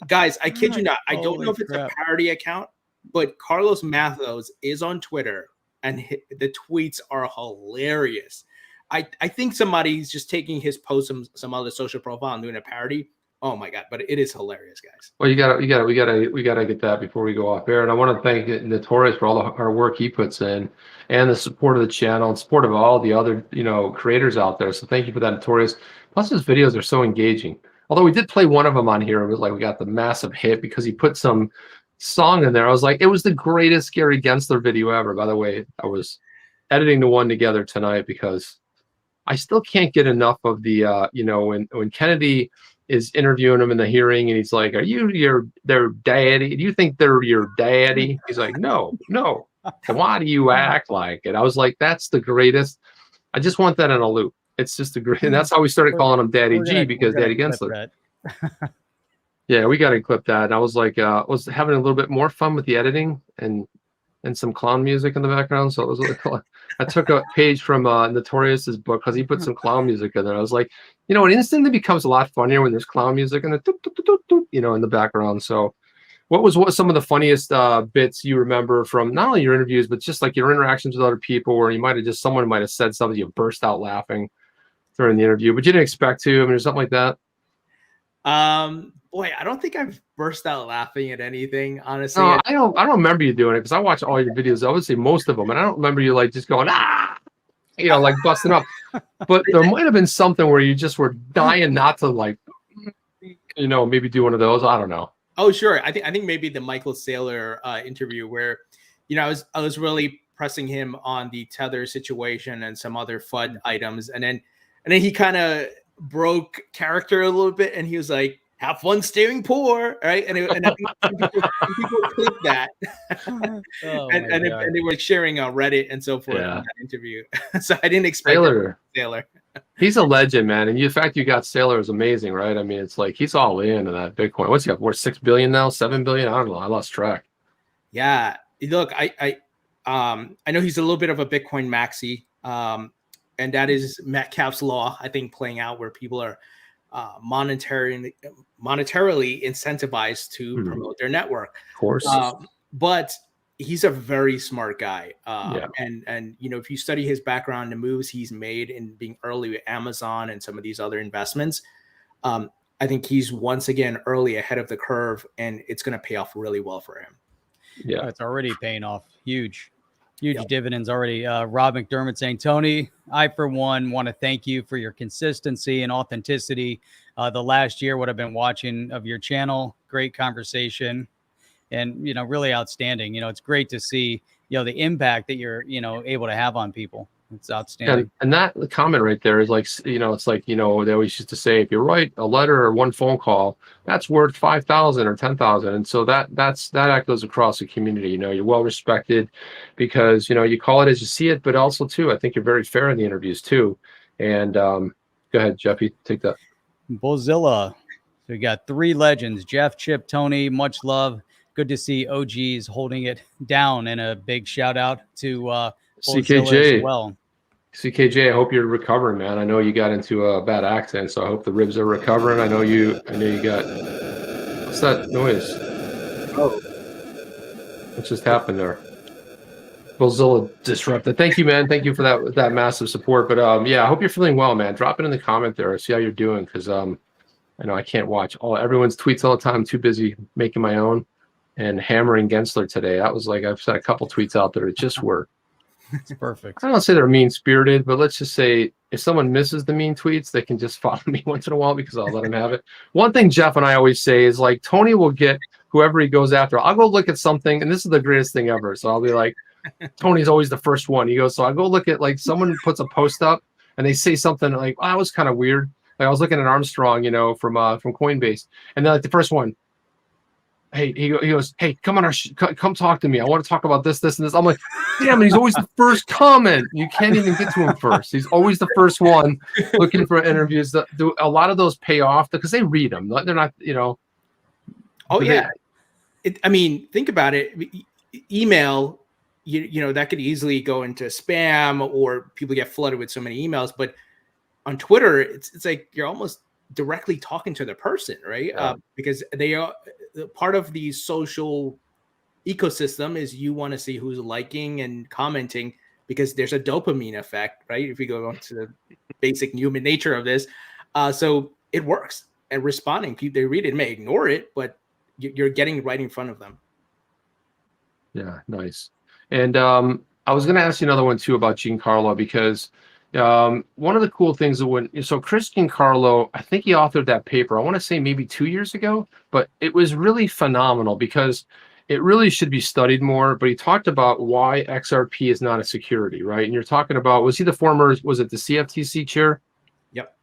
Guys, I kid you not. I don't know if it's crap. a parody account, but Carlos Mathos is on Twitter, and the tweets are hilarious. I think somebody's just taking his post some other social profile and doing a parody. Oh my god! But it is hilarious, guys. Well, we gotta get that before we go off air. And I want to thank Notorious for all our work he puts in, and the support of the channel, and support of all the other, you know, creators out there. So thank you for that, Notorious. Plus, his videos are so engaging. Although we did play one of them on here, it was like we got the massive hit because he put some song in there. I was like, it was the greatest Gary Gensler video ever. By the way, I was editing the one together tonight because I still can't get enough of the you know, when Kennedy is interviewing him in the hearing, and he's like, "Are you their daddy? Do you think they're your daddy?" He's like, "No." And why do you act like it? I was like, that's the greatest. I just want that in a loop. It's just a great, and that's how we started calling him Daddy G, because Daddy Gensler. Yeah, we got to clip that. And I was like, was having a little bit more fun with the editing and some clown music in the background. So it was really cool. I took a page from Notorious's book because he put some clown music in there. I was like, you know, it instantly becomes a lot funnier when there's clown music and the you know, in the background. So what some of the funniest bits you remember from not only your interviews, but just like your interactions with other people, where someone might have said something, you burst out laughing during the interview, but you didn't expect to? I mean, or something like that. Boy, I don't think I've burst out laughing at anything, honestly. No, I don't remember you doing it because I watch all your videos, obviously most of them, and I don't remember you like just going like busting up. But there might have been something where you just were dying not to like, maybe do one of those. I don't know. Oh, sure. I think maybe the Michael Saylor interview where, I was really pressing him on the tether situation and some other FUD items, and then he kind of broke character a little bit, and he was like, "Have fun steering poor," right? And I think people clipped that, and they were sharing on Reddit and so forth in that interview. So I didn't expect Saylor. He's a legend, man, and the fact you got Saylor is amazing, right? I mean, it's like he's all in on that Bitcoin. What's he up? We're 6 billion now, 7 billion. I don't know. I lost track. Yeah, look, I know he's a little bit of a Bitcoin maxi, and that is Metcalfe's law, I think, playing out where people are monetarily incentivized to promote their network. Of course. But he's a very smart guy. And if you study his background, the moves he's made in being early with Amazon and some of these other investments, I think he's once again early ahead of the curve, and it's going to pay off really well for him. Yeah, it's already paying off huge dividends already. Rob McDermott saying, Tony, I for one want to thank you for your consistency and authenticity. The last year, what I've been watching of your channel, great conversation, and really outstanding. It's great to see the impact that you're able to have on people. It's outstanding. And that comment right there is like, it's like, they always used to say, if you write a letter or one phone call, that's worth 5,000 or 10,000. And so that echoes across the community. You're well respected because, you call it as you see it, but also too, I think you're very fair in the interviews too. And go ahead, Jeffy, take that. Bullzilla. So we got 3 legends, Jeff, Chip, Tony, much love. Good to see OGs holding it down, and a big shout out to CKJ as well. CKJ, I hope you're recovering, man. I know you got into a bad accident, so I hope the ribs are recovering. I know you got. What's that noise? Oh, what just happened there? Bullzilla disrupted. Thank you, man. Thank you for that massive support. But I hope you're feeling well, man. Drop it in the comment there. See how you're doing, because I know I can't watch everyone's tweets all the time. I'm too busy making my own and hammering Gensler today. That was like, I've said a couple tweets out there that just were. It's perfect. I don't say they're mean-spirited, but let's just say if someone misses the mean tweets, they can just follow me once in a while because I'll let them have it. One thing Jeff and I always say is like, Tony will get whoever he goes after. I'll go look at something, and this is the greatest thing ever. So I'll be like, Tony's always the first one. He goes, so I'll go look at like someone puts a post up and they say something like, oh, that was kind of weird. Like I was looking at Armstrong, from Coinbase, and then like the first one, hey, he goes, hey, come on, come talk to me. I want to talk about this, and this. I'm like, damn it, he's always the first comment. You can't even get to him first. He's always the first one looking for interviews. A lot of those pay off because they read them. They're not, Oh yeah. Think about it. Email, that could easily go into spam, or people get flooded with so many emails. But on Twitter, it's like you're almost directly talking to the person, right? Yeah. Because they are part of the social ecosystem. Is you want to see who's liking and commenting, because there's a dopamine effect, right? If you go on to the basic human nature of this, so it works at responding. People, they read it, may ignore it, but you're getting right in front of them. Yeah, nice. And I was going to ask you another one too about Giancarlo, because one of the cool things that Chris Giancarlo, I think he authored that paper, I want to say maybe 2 years ago, but it was really phenomenal because it really should be studied more. But he talked about why XRP is not a security, right? And you're talking about, was it the CFTC chair? Yep.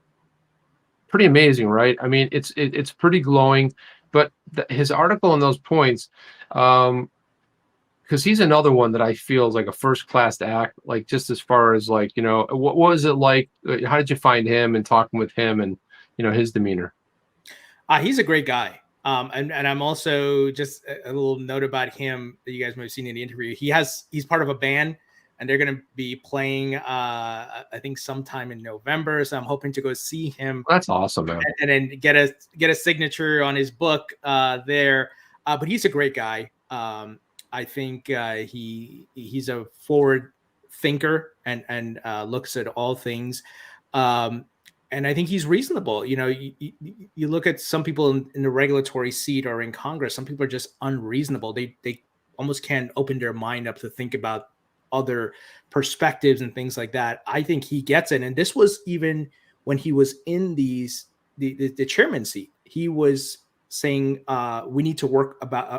Pretty amazing, right? I mean, it's pretty glowing, but his article on those points, because he's another one that I feel is like a first-class act, like just as far as like, what was it like? How did you find him and talking with him and, his demeanor? He's a great guy. And I'm also just a little note about him that you guys might have seen in the interview. He's part of a band, and they're going to be playing, I think sometime in November. So I'm hoping to go see him. That's awesome, man. And then get a signature on his book there. But he's a great guy. I think he's a forward thinker and looks at all things. and I think he's reasonable. You know, you look at some people in the regulatory seat or in Congress, some people are just unreasonable. They almost can't open their mind up to think about other perspectives and things like that. I think he gets it. And this was even when he was in the chairman seat, he was saying we need to work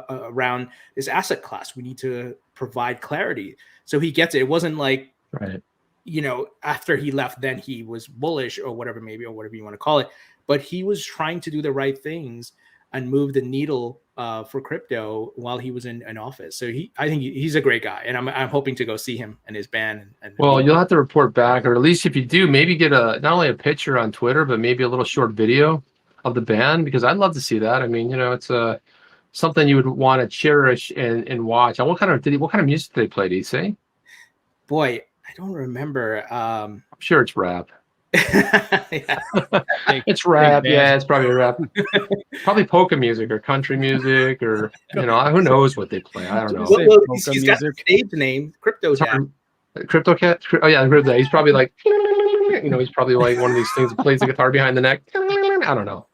around this asset class. We need to provide clarity. So he gets it. It wasn't like, right, you know, after he left, then he was bullish or whatever, maybe, or whatever you want to call it. But he was trying to do the right things and move the needle for crypto while he was in office. So I think he's a great guy, and I'm hoping to go see him and his band. Well, you'll have to report back, or at least if you do, maybe get not only a picture on Twitter, but maybe a little short video of the band, because I'd love to see that. I mean, you know, it's something you would want to cherish and watch. And what kind of music did they play? Did he say? Boy, I don't remember. I'm sure it's rap. Yeah. It's rap. Yeah, it's probably rap. Probably polka music or country music, or you know, who knows what they play. I don't know. Well, he's got the stage name, Crypto Cat. Crypto Cat. Oh yeah, I heard that. He's probably like, you know, he's probably like one of these things that plays the guitar behind the neck. I don't know.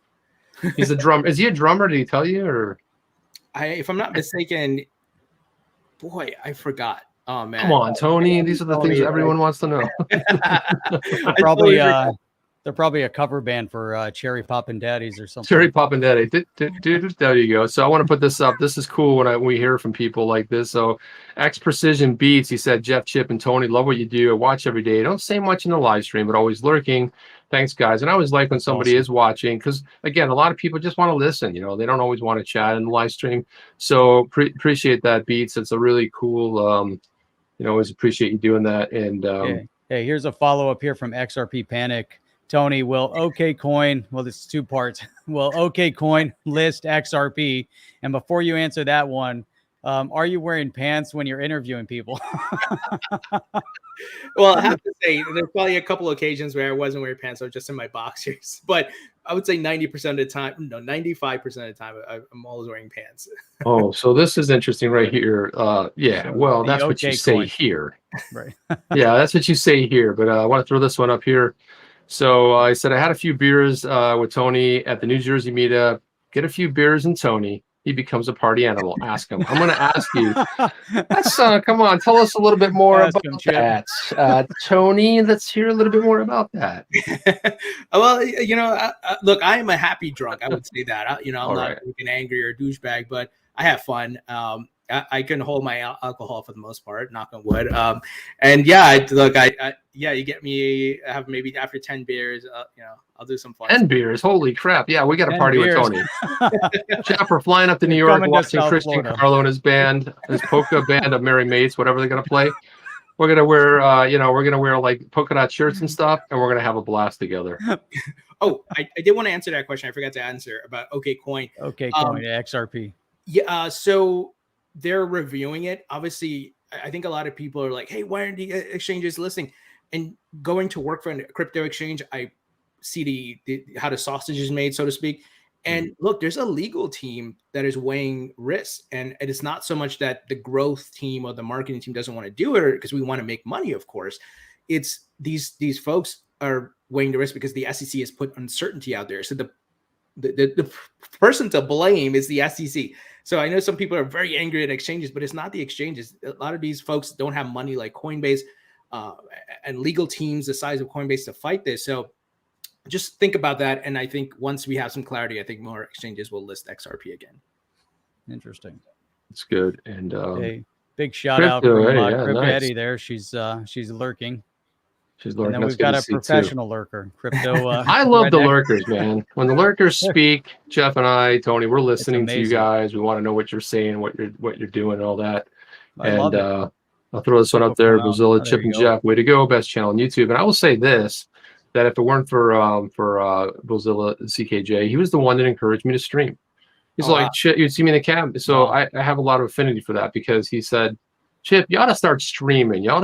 He's a drummer. Is he a drummer? Did he tell you? Or if I'm not mistaken, boy, I forgot. Oh man! Come on, Tony. These are the things everyone wants to know. They're probably a cover band for Cherry Poppin' Daddies or something. Cherry Poppin' Daddy. There you go. So I want to put this up. This is cool when we hear from people like this. So X Precision Beats, he said, Jeff, Chip, and Tony, love what you do. I watch every day. Don't say much in the live stream, but always lurking. Thanks, guys. And I always like when somebody is watching, because, again, a lot of people just want to listen. You know, they don't always want to chat in the live stream. So appreciate that, Beats. It's a really cool, you know, always appreciate you doing that. And hey, here's a follow-up here from XRP Panic. Tony, will OKCoin, well, this is two parts. Will OKCoin list XRP? And before you answer that one, are you wearing pants when you're interviewing people? Well, I have to say, there's probably a couple occasions where I wasn't wearing pants. I was just in my boxers. But I would say 90% of the time, no, 95% of the time, I'm always wearing pants. Oh, so this is interesting right here. Yeah, well, that's what you say here. Right. Yeah, that's what you say here. But I want to throw this one up here. So I said I had a few beers with Tony at the New Jersey meetup. Get a few beers and Tony. He becomes a party animal. Ask him. I'm going to ask you. That's come on. Tell us a little bit more about that, Tony. Let's hear a little bit more about that. Well, you know, look, I am a happy drunk. I would say that. You know, I'm not looking angry or a douchebag, but I have fun. I can hold my alcohol for the most part, knock on wood. And yeah, yeah, you get me, have maybe after 10 beers, you know, I'll do some fun. 10 beers, holy crap. Yeah, we got a party with Tony. Jeff, we're flying up to New York, watching Christian Carlo and his band, his polka band of Merry Mates, whatever they're going to play. We're going to wear, you know, we're going to wear like polka dot shirts and stuff, and we're going to have a blast together. Oh, I did want to answer that question. I forgot to answer about OKCoin. OKCoin, XRP. Yeah, so they're reviewing it. Obviously, I think a lot of people are like, hey, why aren't the exchanges listing? And going to work for a crypto exchange, I see how the sausage is made, so to speak. And look, there's a legal team that is weighing risks. And it's not so much that the growth team or the marketing team doesn't want to do it because we want to make money, of course. It's these folks are weighing the risk because the SEC has put uncertainty out there. So the person to blame is the SEC. So I know some people are very angry at exchanges, but it's not the exchanges. A lot of these folks don't have money like Coinbase and legal teams the size of Coinbase to fight this. So just think about that. And I think once we have some clarity, I think more exchanges will list XRP again. Interesting. It's good. And hey, big shout out from Crypto Eddie there. She's lurking. She's lurking. And then we've got a professional lurker, crypto. I love the lurkers, man. When the lurkers speak, Jeff and I, Tony, we're listening to you guys. We want to know what you're saying, what you're doing, and all that. And I'll throw this one up there. Brazilla, Chip, and Jeff, way to go! Best channel on YouTube. And I will say this: that if it weren't for Brazilla CKJ, he was the one that encouraged me to stream. He's like, Chip, you'd see me in the cab. So I have a lot of affinity for that because he said, Chip, you ought to start streaming. Why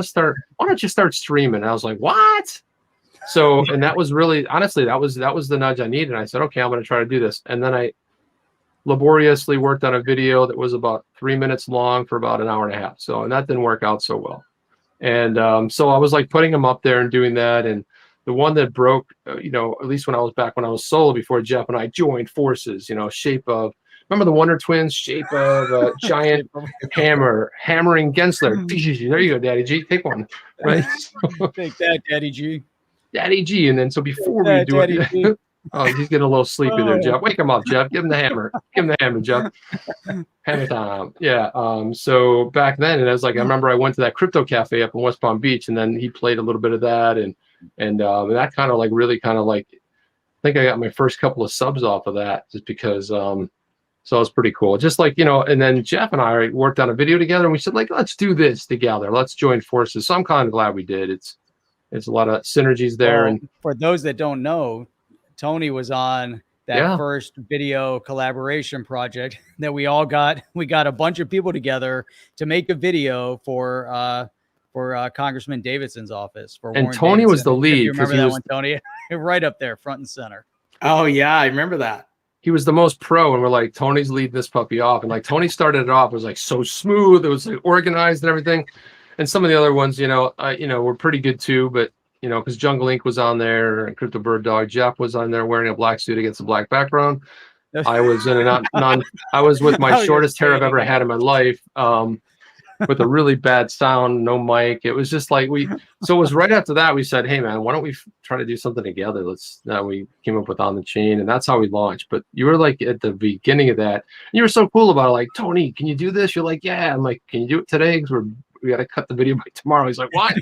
don't you start streaming? And I was like, what? So, and that was really, honestly, that was the nudge I needed. And I said, okay, I'm going to try to do this. And then I laboriously worked on a video that was about 3 minutes long for about an hour and a half. So, and that didn't work out so well. And so I was like putting them up there and doing that. And the one that broke, at least when I was solo before Jeff and I joined forces, shape of, remember the Wonder Twins, shape of a giant hammer, hammering Gensler. There you go, Daddy G, take one, right? Take that, Daddy G. Daddy G. And then, so before we That, do Daddy it, G. oh, he's getting a little sleepy there, Oh. Jeff. Wake him up, Jeff. Give him the hammer. Give him the hammer, Jeff. Hammer time. Yeah. So back then, and I was like, I remember I went to that crypto cafe up in West Palm Beach, and then he played a little bit of that, and that kind of like really kind of like, I think I got my first couple of subs off of that just because. So it was pretty cool. Just like, and then Jeff and I worked on a video together, and we said like, let's do this together. Let's join forces. So I'm kind of glad we did. It's a lot of synergies there. Well, and for those that don't know, Tony was on that first video collaboration project that we all got. We got a bunch of people together to make a video for Congressman Davidson's office. And Tony was the lead. You remember that one, Tony? Right up there, front and center. Oh yeah, I remember that. He was the most pro, and we're like, Tony's leading this puppy off. And like Tony started it off, it was like so smooth, it was like organized and everything. And some of the other ones, were pretty good too. But because Jungle Inc. was on there, and Crypto Bird Dog, Jeff was on there wearing a black suit against a black background. I was in a I was with my shortest hair I've ever had in my life, with a really bad sound, no mic. It was just like so it was right after that we said, hey man, why don't we try to do something together? We came up with On the Chain, and that's how we launched. But you were like at the beginning of that, and you were so cool about it, like, Tony, can you do this? You're like, yeah. I'm like, can you do it today? Because we got to cut the video by tomorrow. He's like, what?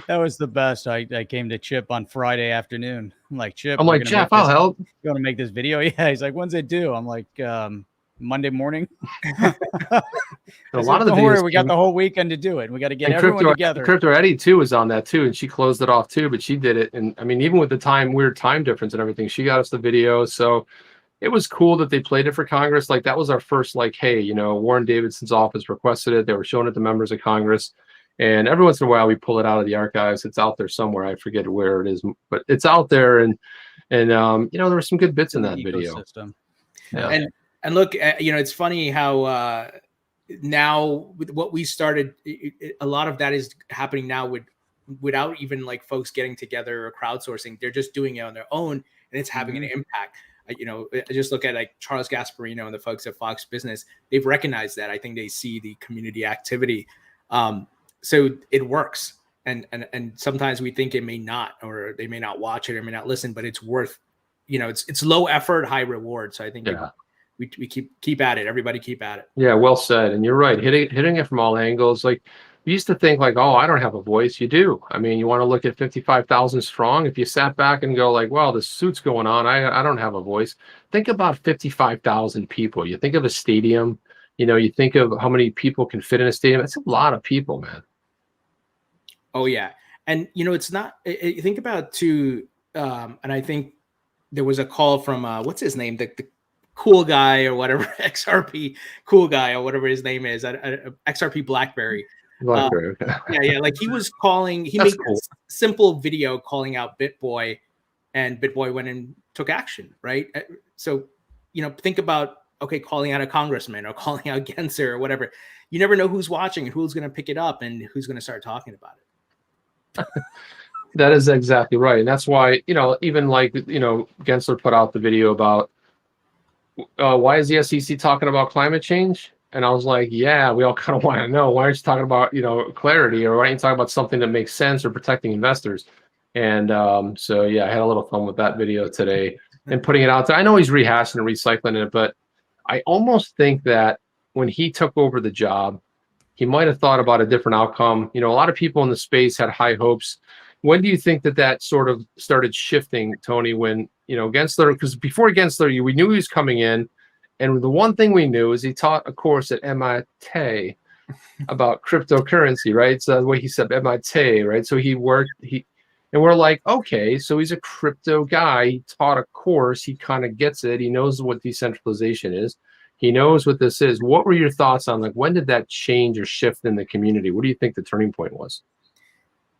That was the best. I came to Chip on Friday afternoon. I'm like, Chip, Jeff, I'll help. You want to make this video? Yeah. He's like, when's it due? I'm like, Monday morning. A lot of the don't worry, we got the whole weekend to do it. We got to get everyone together. Crypto Eddie too was on that too, and she closed it off too, but she did it. And I mean, even with the weird time difference and everything, she got us the video. So it was cool that they played it for Congress. Like that was our first, like, hey, Warren Davidson's office requested it. They were showing it to members of Congress. And every once in a while we pull it out of the archives. It's out there somewhere. I forget where it is, but it's out there. And there were some good bits in that video. Yeah. And look, it's funny how now with what we started, a lot of that is happening now without even like folks getting together or crowdsourcing. They're just doing it on their own, and it's having an impact. I just look at like Charles Gasparino and the folks at Fox Business. They've recognized that. I think they see the community activity. So it works. And sometimes we think it may not, or they may not watch it or may not listen, but it's worth, it's low effort, high reward. So I think we keep at it. Everybody keep at it. Yeah, well said. And you're right. Hitting it from all angles. Like we used to think like, oh, I don't have a voice. You do. I mean, you want to look at 55,000 strong. If you sat back and go like, well, the suit's going on, I don't have a voice. Think about 55,000 people. You think of a stadium, you think of how many people can fit in a stadium. It's a lot of people, man. Oh yeah. And it's not, think about too. And I think there was a call from, what's his name? The cool guy or whatever, XRP cool guy or whatever his name is, XRP Blackberry. Okay. Yeah. Like he was calling, he made a simple video calling out BitBoy, and BitBoy went and took action, right? So, think about, okay, calling out a congressman or calling out Gensler or whatever. You never know who's watching and who's going to pick it up and who's going to start talking about it. That is exactly right. And that's why, even like, Gensler put out the video about why is the SEC talking about climate change? And I was like, yeah, we all kind of want to know. Why aren't you talking about, clarity, or why aren't you talking about something that makes sense or protecting investors? And so, yeah, I had a little fun with that video today and putting it out there. I know he's rehashing and recycling it, but I almost think that when he took over the job, he might have thought about a different outcome. A lot of people in the space had high hopes. When do you think that sort of started shifting, Tony, when, Gensler, because before Gensler, we knew he was coming in. And the one thing we knew is he taught a course at MIT about cryptocurrency, right? So the way he said MIT, right? So and we're like, okay, so he's a crypto guy. He taught a course. He kind of gets it. He knows what decentralization is. He knows what this is. What were your thoughts on, like, when did that change or shift in the community? What do you think the turning point was?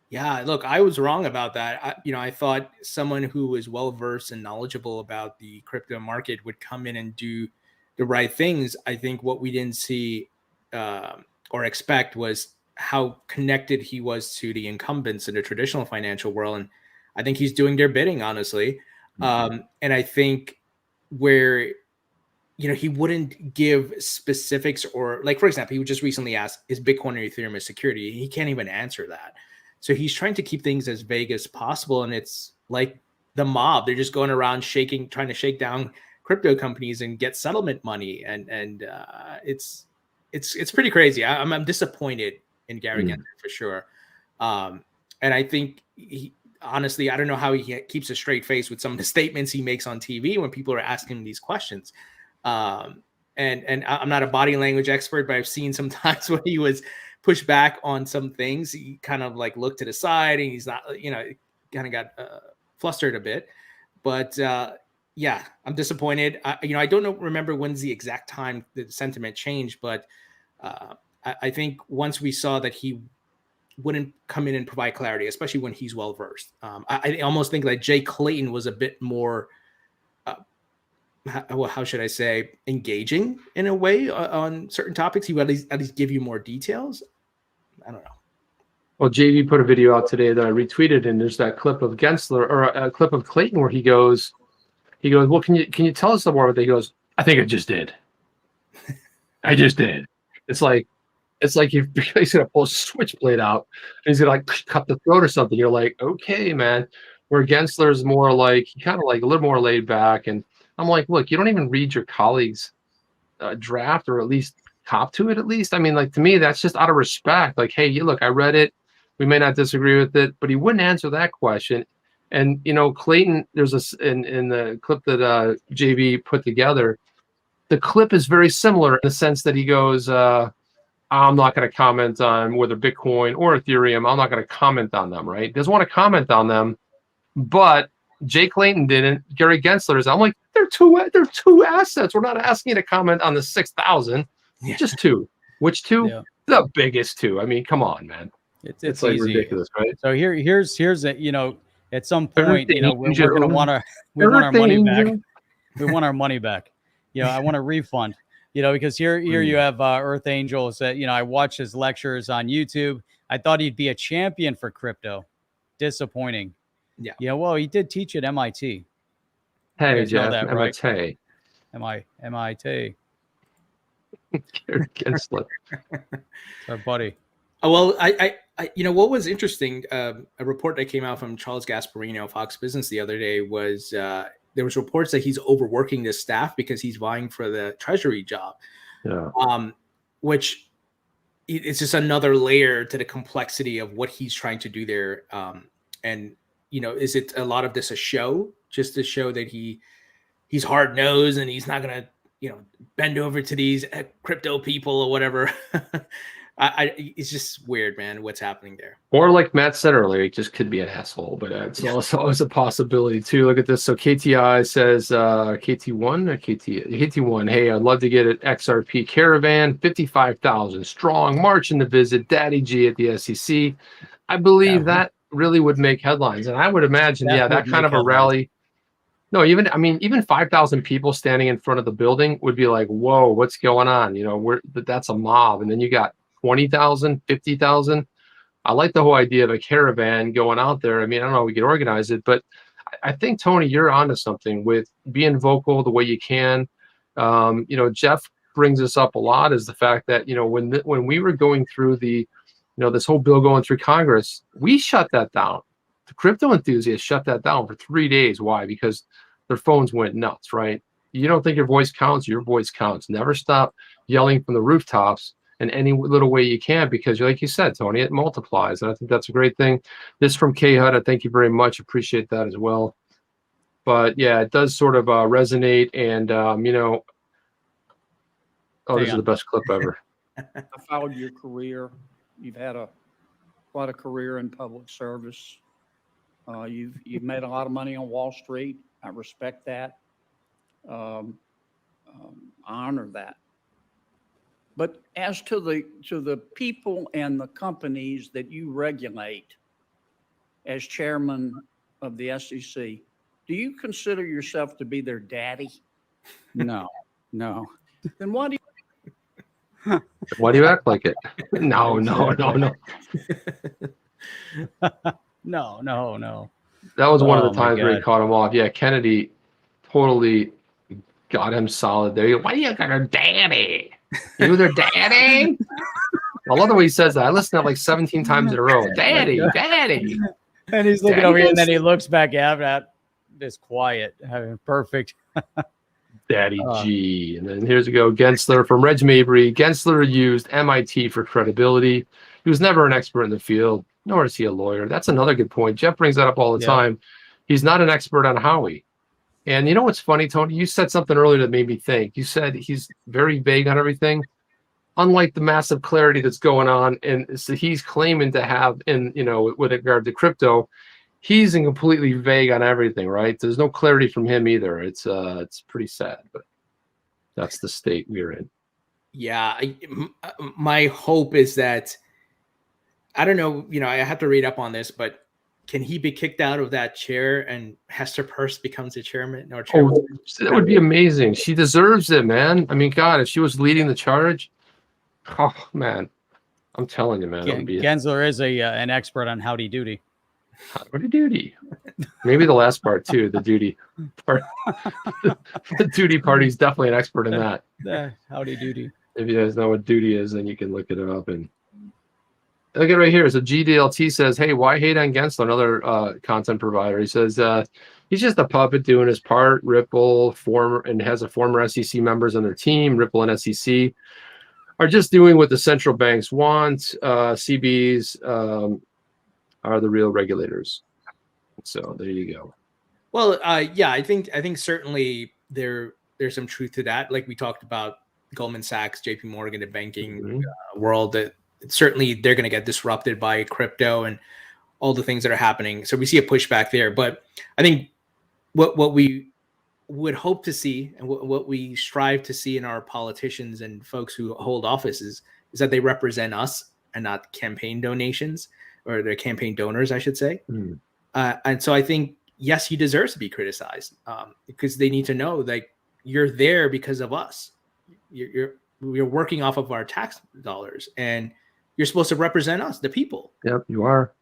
Yeah, look, I was wrong about that. I thought someone who was well-versed and knowledgeable about the crypto market would come in and do the right things. I think what we didn't see or expect was how connected he was to the incumbents in the traditional financial world. And I think he's doing their bidding, honestly. And I think where, he wouldn't give specifics, or like, for example, he just recently asked, is Bitcoin or Ethereum a security? He can't even answer that. So he's trying to keep things as vague as possible. And it's like the mob, they're just going around trying to shake down crypto companies and get settlement money. And it's pretty crazy. I'm disappointed in Gary Gensler for sure. And I think honestly, I don't know how he keeps a straight face with some of the statements he makes on TV when people are asking him these questions. And I'm not a body language expert, but I've seen sometimes when he was pushed back on some things, he kind of like looked to the side and he's not, kind of got flustered a bit. But yeah, I'm disappointed. I don't remember when's the exact time the sentiment changed, but I think once we saw that he wouldn't come in and provide clarity, especially when he's well versed. I almost think like Jay Clayton was a bit more, how should I say, engaging in a way on certain topics. He would at least give you more details. I don't know. Well, JV put a video out today that I retweeted, and there's that clip of Gensler, or a clip of Clayton, where he goes, well, can you tell us some more about that? He goes, I think I just did. I just did. It's like he's gonna pull a switchblade out and he's gonna like cut the throat or something. You're like, okay, man. Where Gensler's more like, kind of like a little more laid back. And I'm like, look, you don't even read your colleagues' draft, or at least cop to it at least. I mean, like, to me, that's just out of respect. Like, hey, look, I read it. We may not disagree with it, but he wouldn't answer that question. And, Clayton, there's in the clip that JV put together, the clip is very similar in the sense that he goes, I'm not going to comment on whether Bitcoin or Ethereum. I'm not going to comment on them, right? Doesn't want to comment on them, but Jay Clayton didn't. Gary Gensler is. I'm like, they're two assets. We're not asking you to comment on the 6,000, just two. Which two? Yeah. The biggest two. I mean, come on, man. It's like easy. ridiculous, right? So here's a, at some point, we're going to want our money back. We want our money back. I want a refund. Because here you have Earth Angel said, I watched his lectures on YouTube. I thought he'd be a champion for crypto. Disappointing. Yeah. Well, he did teach at MIT. Hey, Jeff, that, MIT. Right? MIT. Gensler. Our buddy. Oh, well, I what was interesting, a report that came out from Charles Gasparino of Fox Business the other day was there was reports that he's overworking his staff because he's vying for the treasury job. Yeah. Which it's just another layer to the complexity of what he's trying to do there. And is it a lot of this a show, just to show that he's hard nosed and he's not gonna bend over to these crypto people or whatever? It's just weird, man, what's happening there. Or like Matt said earlier, it just could be an asshole, but it's also always a possibility too. Look at this. So KTI says, KT1, hey, I'd love to get an XRP caravan, 55,000 strong, marching to visit Daddy G at the SEC. I believe that really would make headlines. And I would imagine, that kind of a rally. No, even 5,000 people standing in front of the building would be like, whoa, what's going on? That's a mob. And then you got 20,000, 50,000. I like the whole idea of a caravan going out there. I mean, I don't know, we could organize it, but I think, Tony, you're onto something with being vocal the way you can. Jeff brings this up a lot, is the fact that, when we were going through this whole bill going through Congress, we shut that down. The crypto enthusiasts shut that down for 3 days. Why? Because their phones went nuts, right? You don't think your voice counts? Your voice counts. Never stop yelling from the rooftops in any little way you can, because like you said, Tony, it multiplies. And I think that's a great thing. This from K Hud, I thank you very much. Appreciate that as well. But yeah, it does sort of resonate. And, this is the best clip ever. I followed your career. You've had quite a career in public service. You've made a lot of money on Wall Street. I respect that. I honor that. But as to the people and the companies that you regulate as chairman of the SEC, do you consider yourself to be their daddy? No. Then why do you? Why do you act like it? No. No. That was one of Oh the my times where he God. caught him off. Yeah, Kennedy totally got him solid there. Why do you got her daddy? You their daddy? I love the way he says that. I listened to it like 17 times in a row. Daddy. And he's looking Daddy over here, and thinks- then he looks back at this quiet. Perfect. Daddy G. And then here's we go. Gensler from Reg Mabry. Gensler used MIT for credibility. He was never an expert in the field, nor is he a lawyer. That's another good point. Jeff brings that up all the time. He's not an expert on Howie. And you know what's funny, Tony? You said something earlier that made me think. You said he's very vague on everything, unlike the massive clarity that's going on. And so he's claiming to have with regard to crypto, he's completely vague on everything, right? There's no clarity from him either. It's pretty sad, but that's the state we're in. Yeah. My hope is that, I don't know, I have to read up on this, but can he be kicked out of that chair and Hester Peirce becomes the chairman or chairman? Oh, that would be amazing. She deserves it, man. I mean, God, if she was leading the charge, oh man, I'm telling you, man. Gensler is an expert on howdy doody. Howdy doody. Maybe the last part too, the duty part. The duty part, he's definitely an expert in that. Howdy doody. If you guys know what duty is, then you can look it up. And look at right here. So GDLT says, hey, why hate on Gensler, another content provider? He says he's just a puppet doing his part. Ripple has a former SEC members on their team. Ripple and SEC are just doing what the central banks want. CBs are the real regulators. So there you go. Well, yeah, I think certainly there's some truth to that. Like we talked about Goldman Sachs, JP Morgan, the banking world, that certainly they're going to get disrupted by crypto and all the things that are happening. So we see a pushback there. But I think what we would hope to see and what we strive to see in our politicians and folks who hold offices is that they represent us and not campaign donations, or their campaign donors, I should say. And so I think, yes, he deserves to be criticized because they need to know, like, you're there because of us. We're working off of our tax dollars, and you're supposed to represent us, the people. Yep, you are.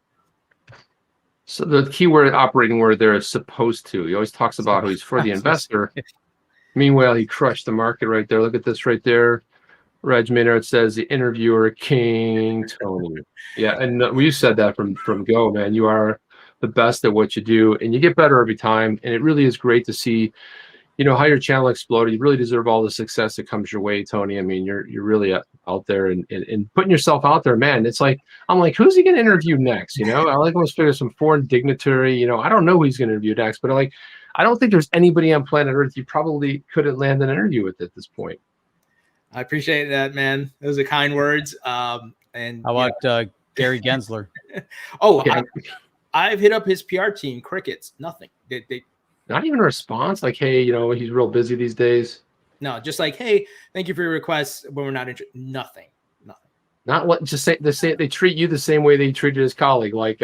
So the key word, operating word there is supposed to. He always talks about how he's for the investor. Meanwhile, he crushed the market right there. Look at this right there. Reg Maynard says the interviewer King Tony. Yeah, and we said that from go, man. You are the best at what you do, and you get better every time. And it really is great to see, how your channel exploded. You really deserve all the success that comes your way, Tony. I mean, you're really out there and putting yourself out there, man. It's like, I'm like, who's he going to interview next? I like almost figure some foreign dignitary. I don't know who he's going to interview next, but I don't think there's anybody on planet Earth you probably couldn't land an interview with at this point. I appreciate that, man. Those are kind words. And how about Gary Gensler? Oh, yeah. I've hit up his PR team. Crickets. Nothing. They not even a response. Like, hey, he's real busy these days. No, just like, hey, thank you for your request, but we're not interested. Nothing. Not what. Just say they treat you the same way they treated his colleague. Like,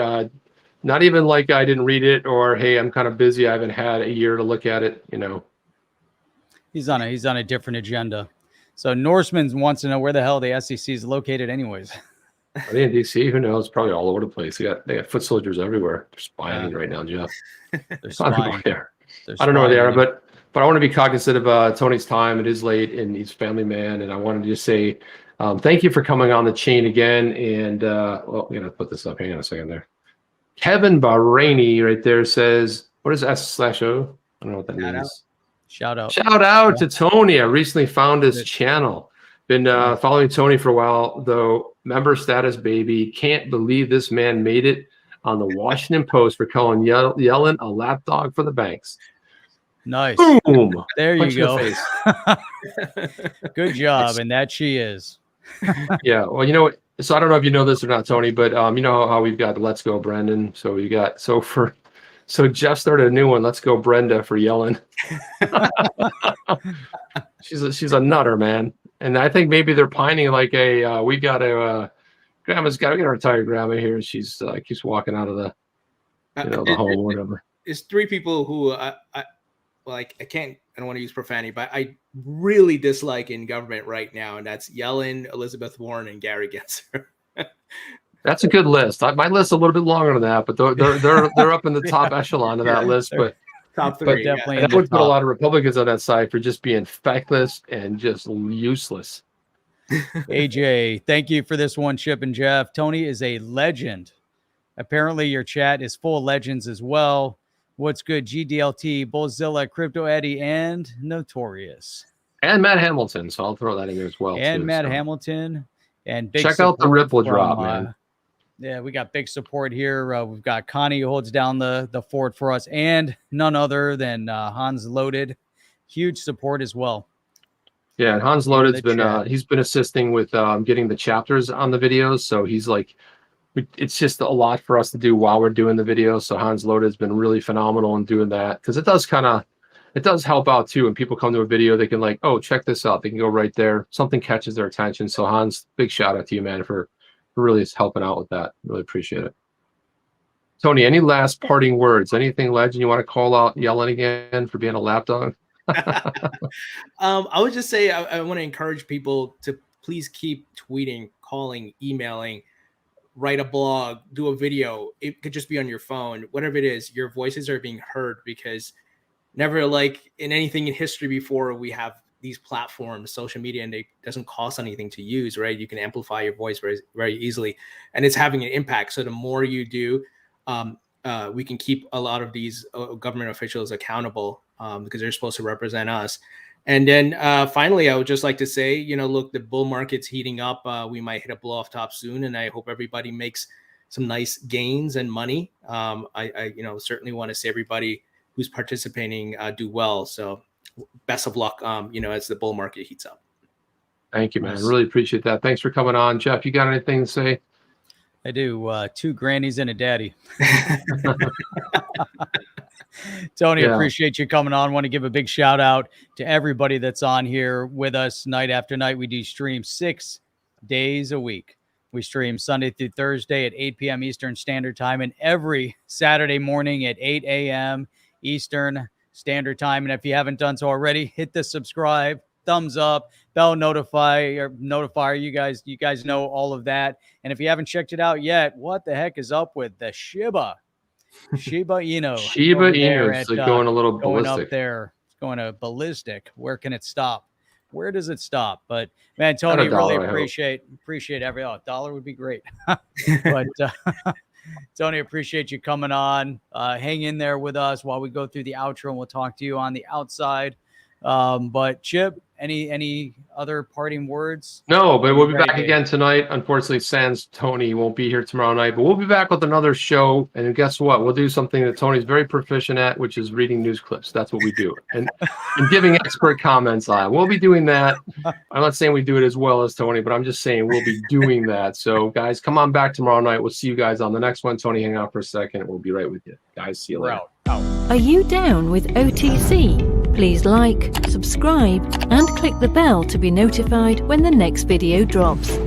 not even like I didn't read it, or hey, I'm kind of busy. I haven't had a year to look at it. He's on a different agenda. So Norseman wants to know where the hell the SEC is located anyways. Are they in DC? Who knows? Probably all over the place. They got foot soldiers everywhere. They're spying right now, Jeff. They're spying. I don't know where they are, but I want to be cognizant of Tony's time. It is late, and he's a family man. And I wanted to just say thank you for coming on the chain again. And we're going to put this up. Hang on a second there. Kevin Bahraini right there says, what is S/O? I don't know what that means. Shout out to Tony. I recently found his channel. Been following Tony for a while, though. Member status, baby. Can't believe this man made it on the Washington Post for calling Yellen a lapdog for the banks. Nice. Boom. There Punch you go. Good job. And that she is. Yeah. Well, so I don't know if you know this or not, Tony, but you know how we've got Let's Go Brendan. So we got So Jeff started a new one. Let's Go Brenda for Yellen. She's a nutter, man. And I think maybe they're pining like we got to grandma's got to get our retired grandma here. She's keeps walking out of the the home or whatever. It's three people who like I don't want to use profanity, but I really dislike in government right now, and that's Yellen, Elizabeth Warren, and Gary Gensler. That's a good list. My list's a little bit longer than that, but they're up in the top echelon of that list. But Top but three, definitely and in I the would put a top. lot of Republicans on that side for just being feckless and just useless. AJ, thank you for this one, Chip and Jeff. Tony is a legend. Apparently, your chat is full of legends as well. What's good? GDLT, Bullzilla, Crypto Eddie, and Notorious. And Matt Hamilton, so I'll throw that in there as well. And too, Matt so. Hamilton. And big Check out the support Ripple from, drop, man. Yeah, we got big support here. We've got Connie who holds down the fort for us, and none other than Hans Loaded. Huge support as well. Yeah, and Hans In Loaded's the been chat. he's been assisting with getting the chapters on the videos. So he's like, it's just a lot for us to do while we're doing the videos. So Hans Loaded's been really phenomenal in doing that, because it does help out too. When people come to a video, they can like, oh, check this out. They can go right there. Something catches their attention. So Hans, big shout out to you, man, for really helping out with that. Really appreciate it. Tony, any last parting words? Anything, Legend, you want to call out Yellen again for being a lapdog? I would just say I want to encourage people to please keep tweeting, calling, emailing, write a blog, do a video. It could just be on your phone, whatever it is. Your voices are being heard, because never like in anything in history before we have these platforms, social media, and it doesn't cost anything to use, right? You can amplify your voice very, very easily, and it's having an impact. So the more you do, we can keep a lot of these government officials accountable, because they're supposed to represent us. And then finally, I would just like to say, look, the bull market's heating up. We might hit a blow off top soon, and I hope everybody makes some nice gains and money. I certainly want to see everybody who's participating do well. So best of luck, as the bull market heats up. Thank you, man. Really appreciate that. Thanks for coming on. Jeff, you got anything to say? I do. 2 grannies and a daddy. Tony, Yeah. appreciate you coming on. Want to give a big shout out to everybody that's on here with us night after night. We do stream 6 days a week. We stream Sunday through Thursday at 8 p.m. Eastern Standard Time, and every Saturday morning at 8 a.m. Eastern Standard Time. And if you haven't done so already, hit the subscribe, thumbs up, bell notifier. You guys know all of that. And if you haven't checked it out yet, what the heck is up with the Shiba Inu? Shiba Inu is going a little going ballistic. up there. It's going to ballistic. Where can it stop? Where does it stop? But man, Tony, really appreciate every $1 would be great. But Tony, appreciate you coming on. Hang in there with us while we go through the outro, and we'll talk to you on the outside. But Chip, any other parting words? No, but we'll be back again tonight. Unfortunately, sans Tony won't be here tomorrow night, but we'll be back with another show. And guess what? We'll do something that Tony's very proficient at, which is reading news clips. That's what we do. And giving expert comments on. We'll be doing that. I'm not saying we do it as well as Tony, but I'm just saying we'll be doing that. So guys, come on back tomorrow night. We'll see you guys on the next one. Tony, hang out for a second. We'll be right with you. Guys, see you later. Are you down with OTC? Please like, subscribe, and click the bell to be notified when the next video drops.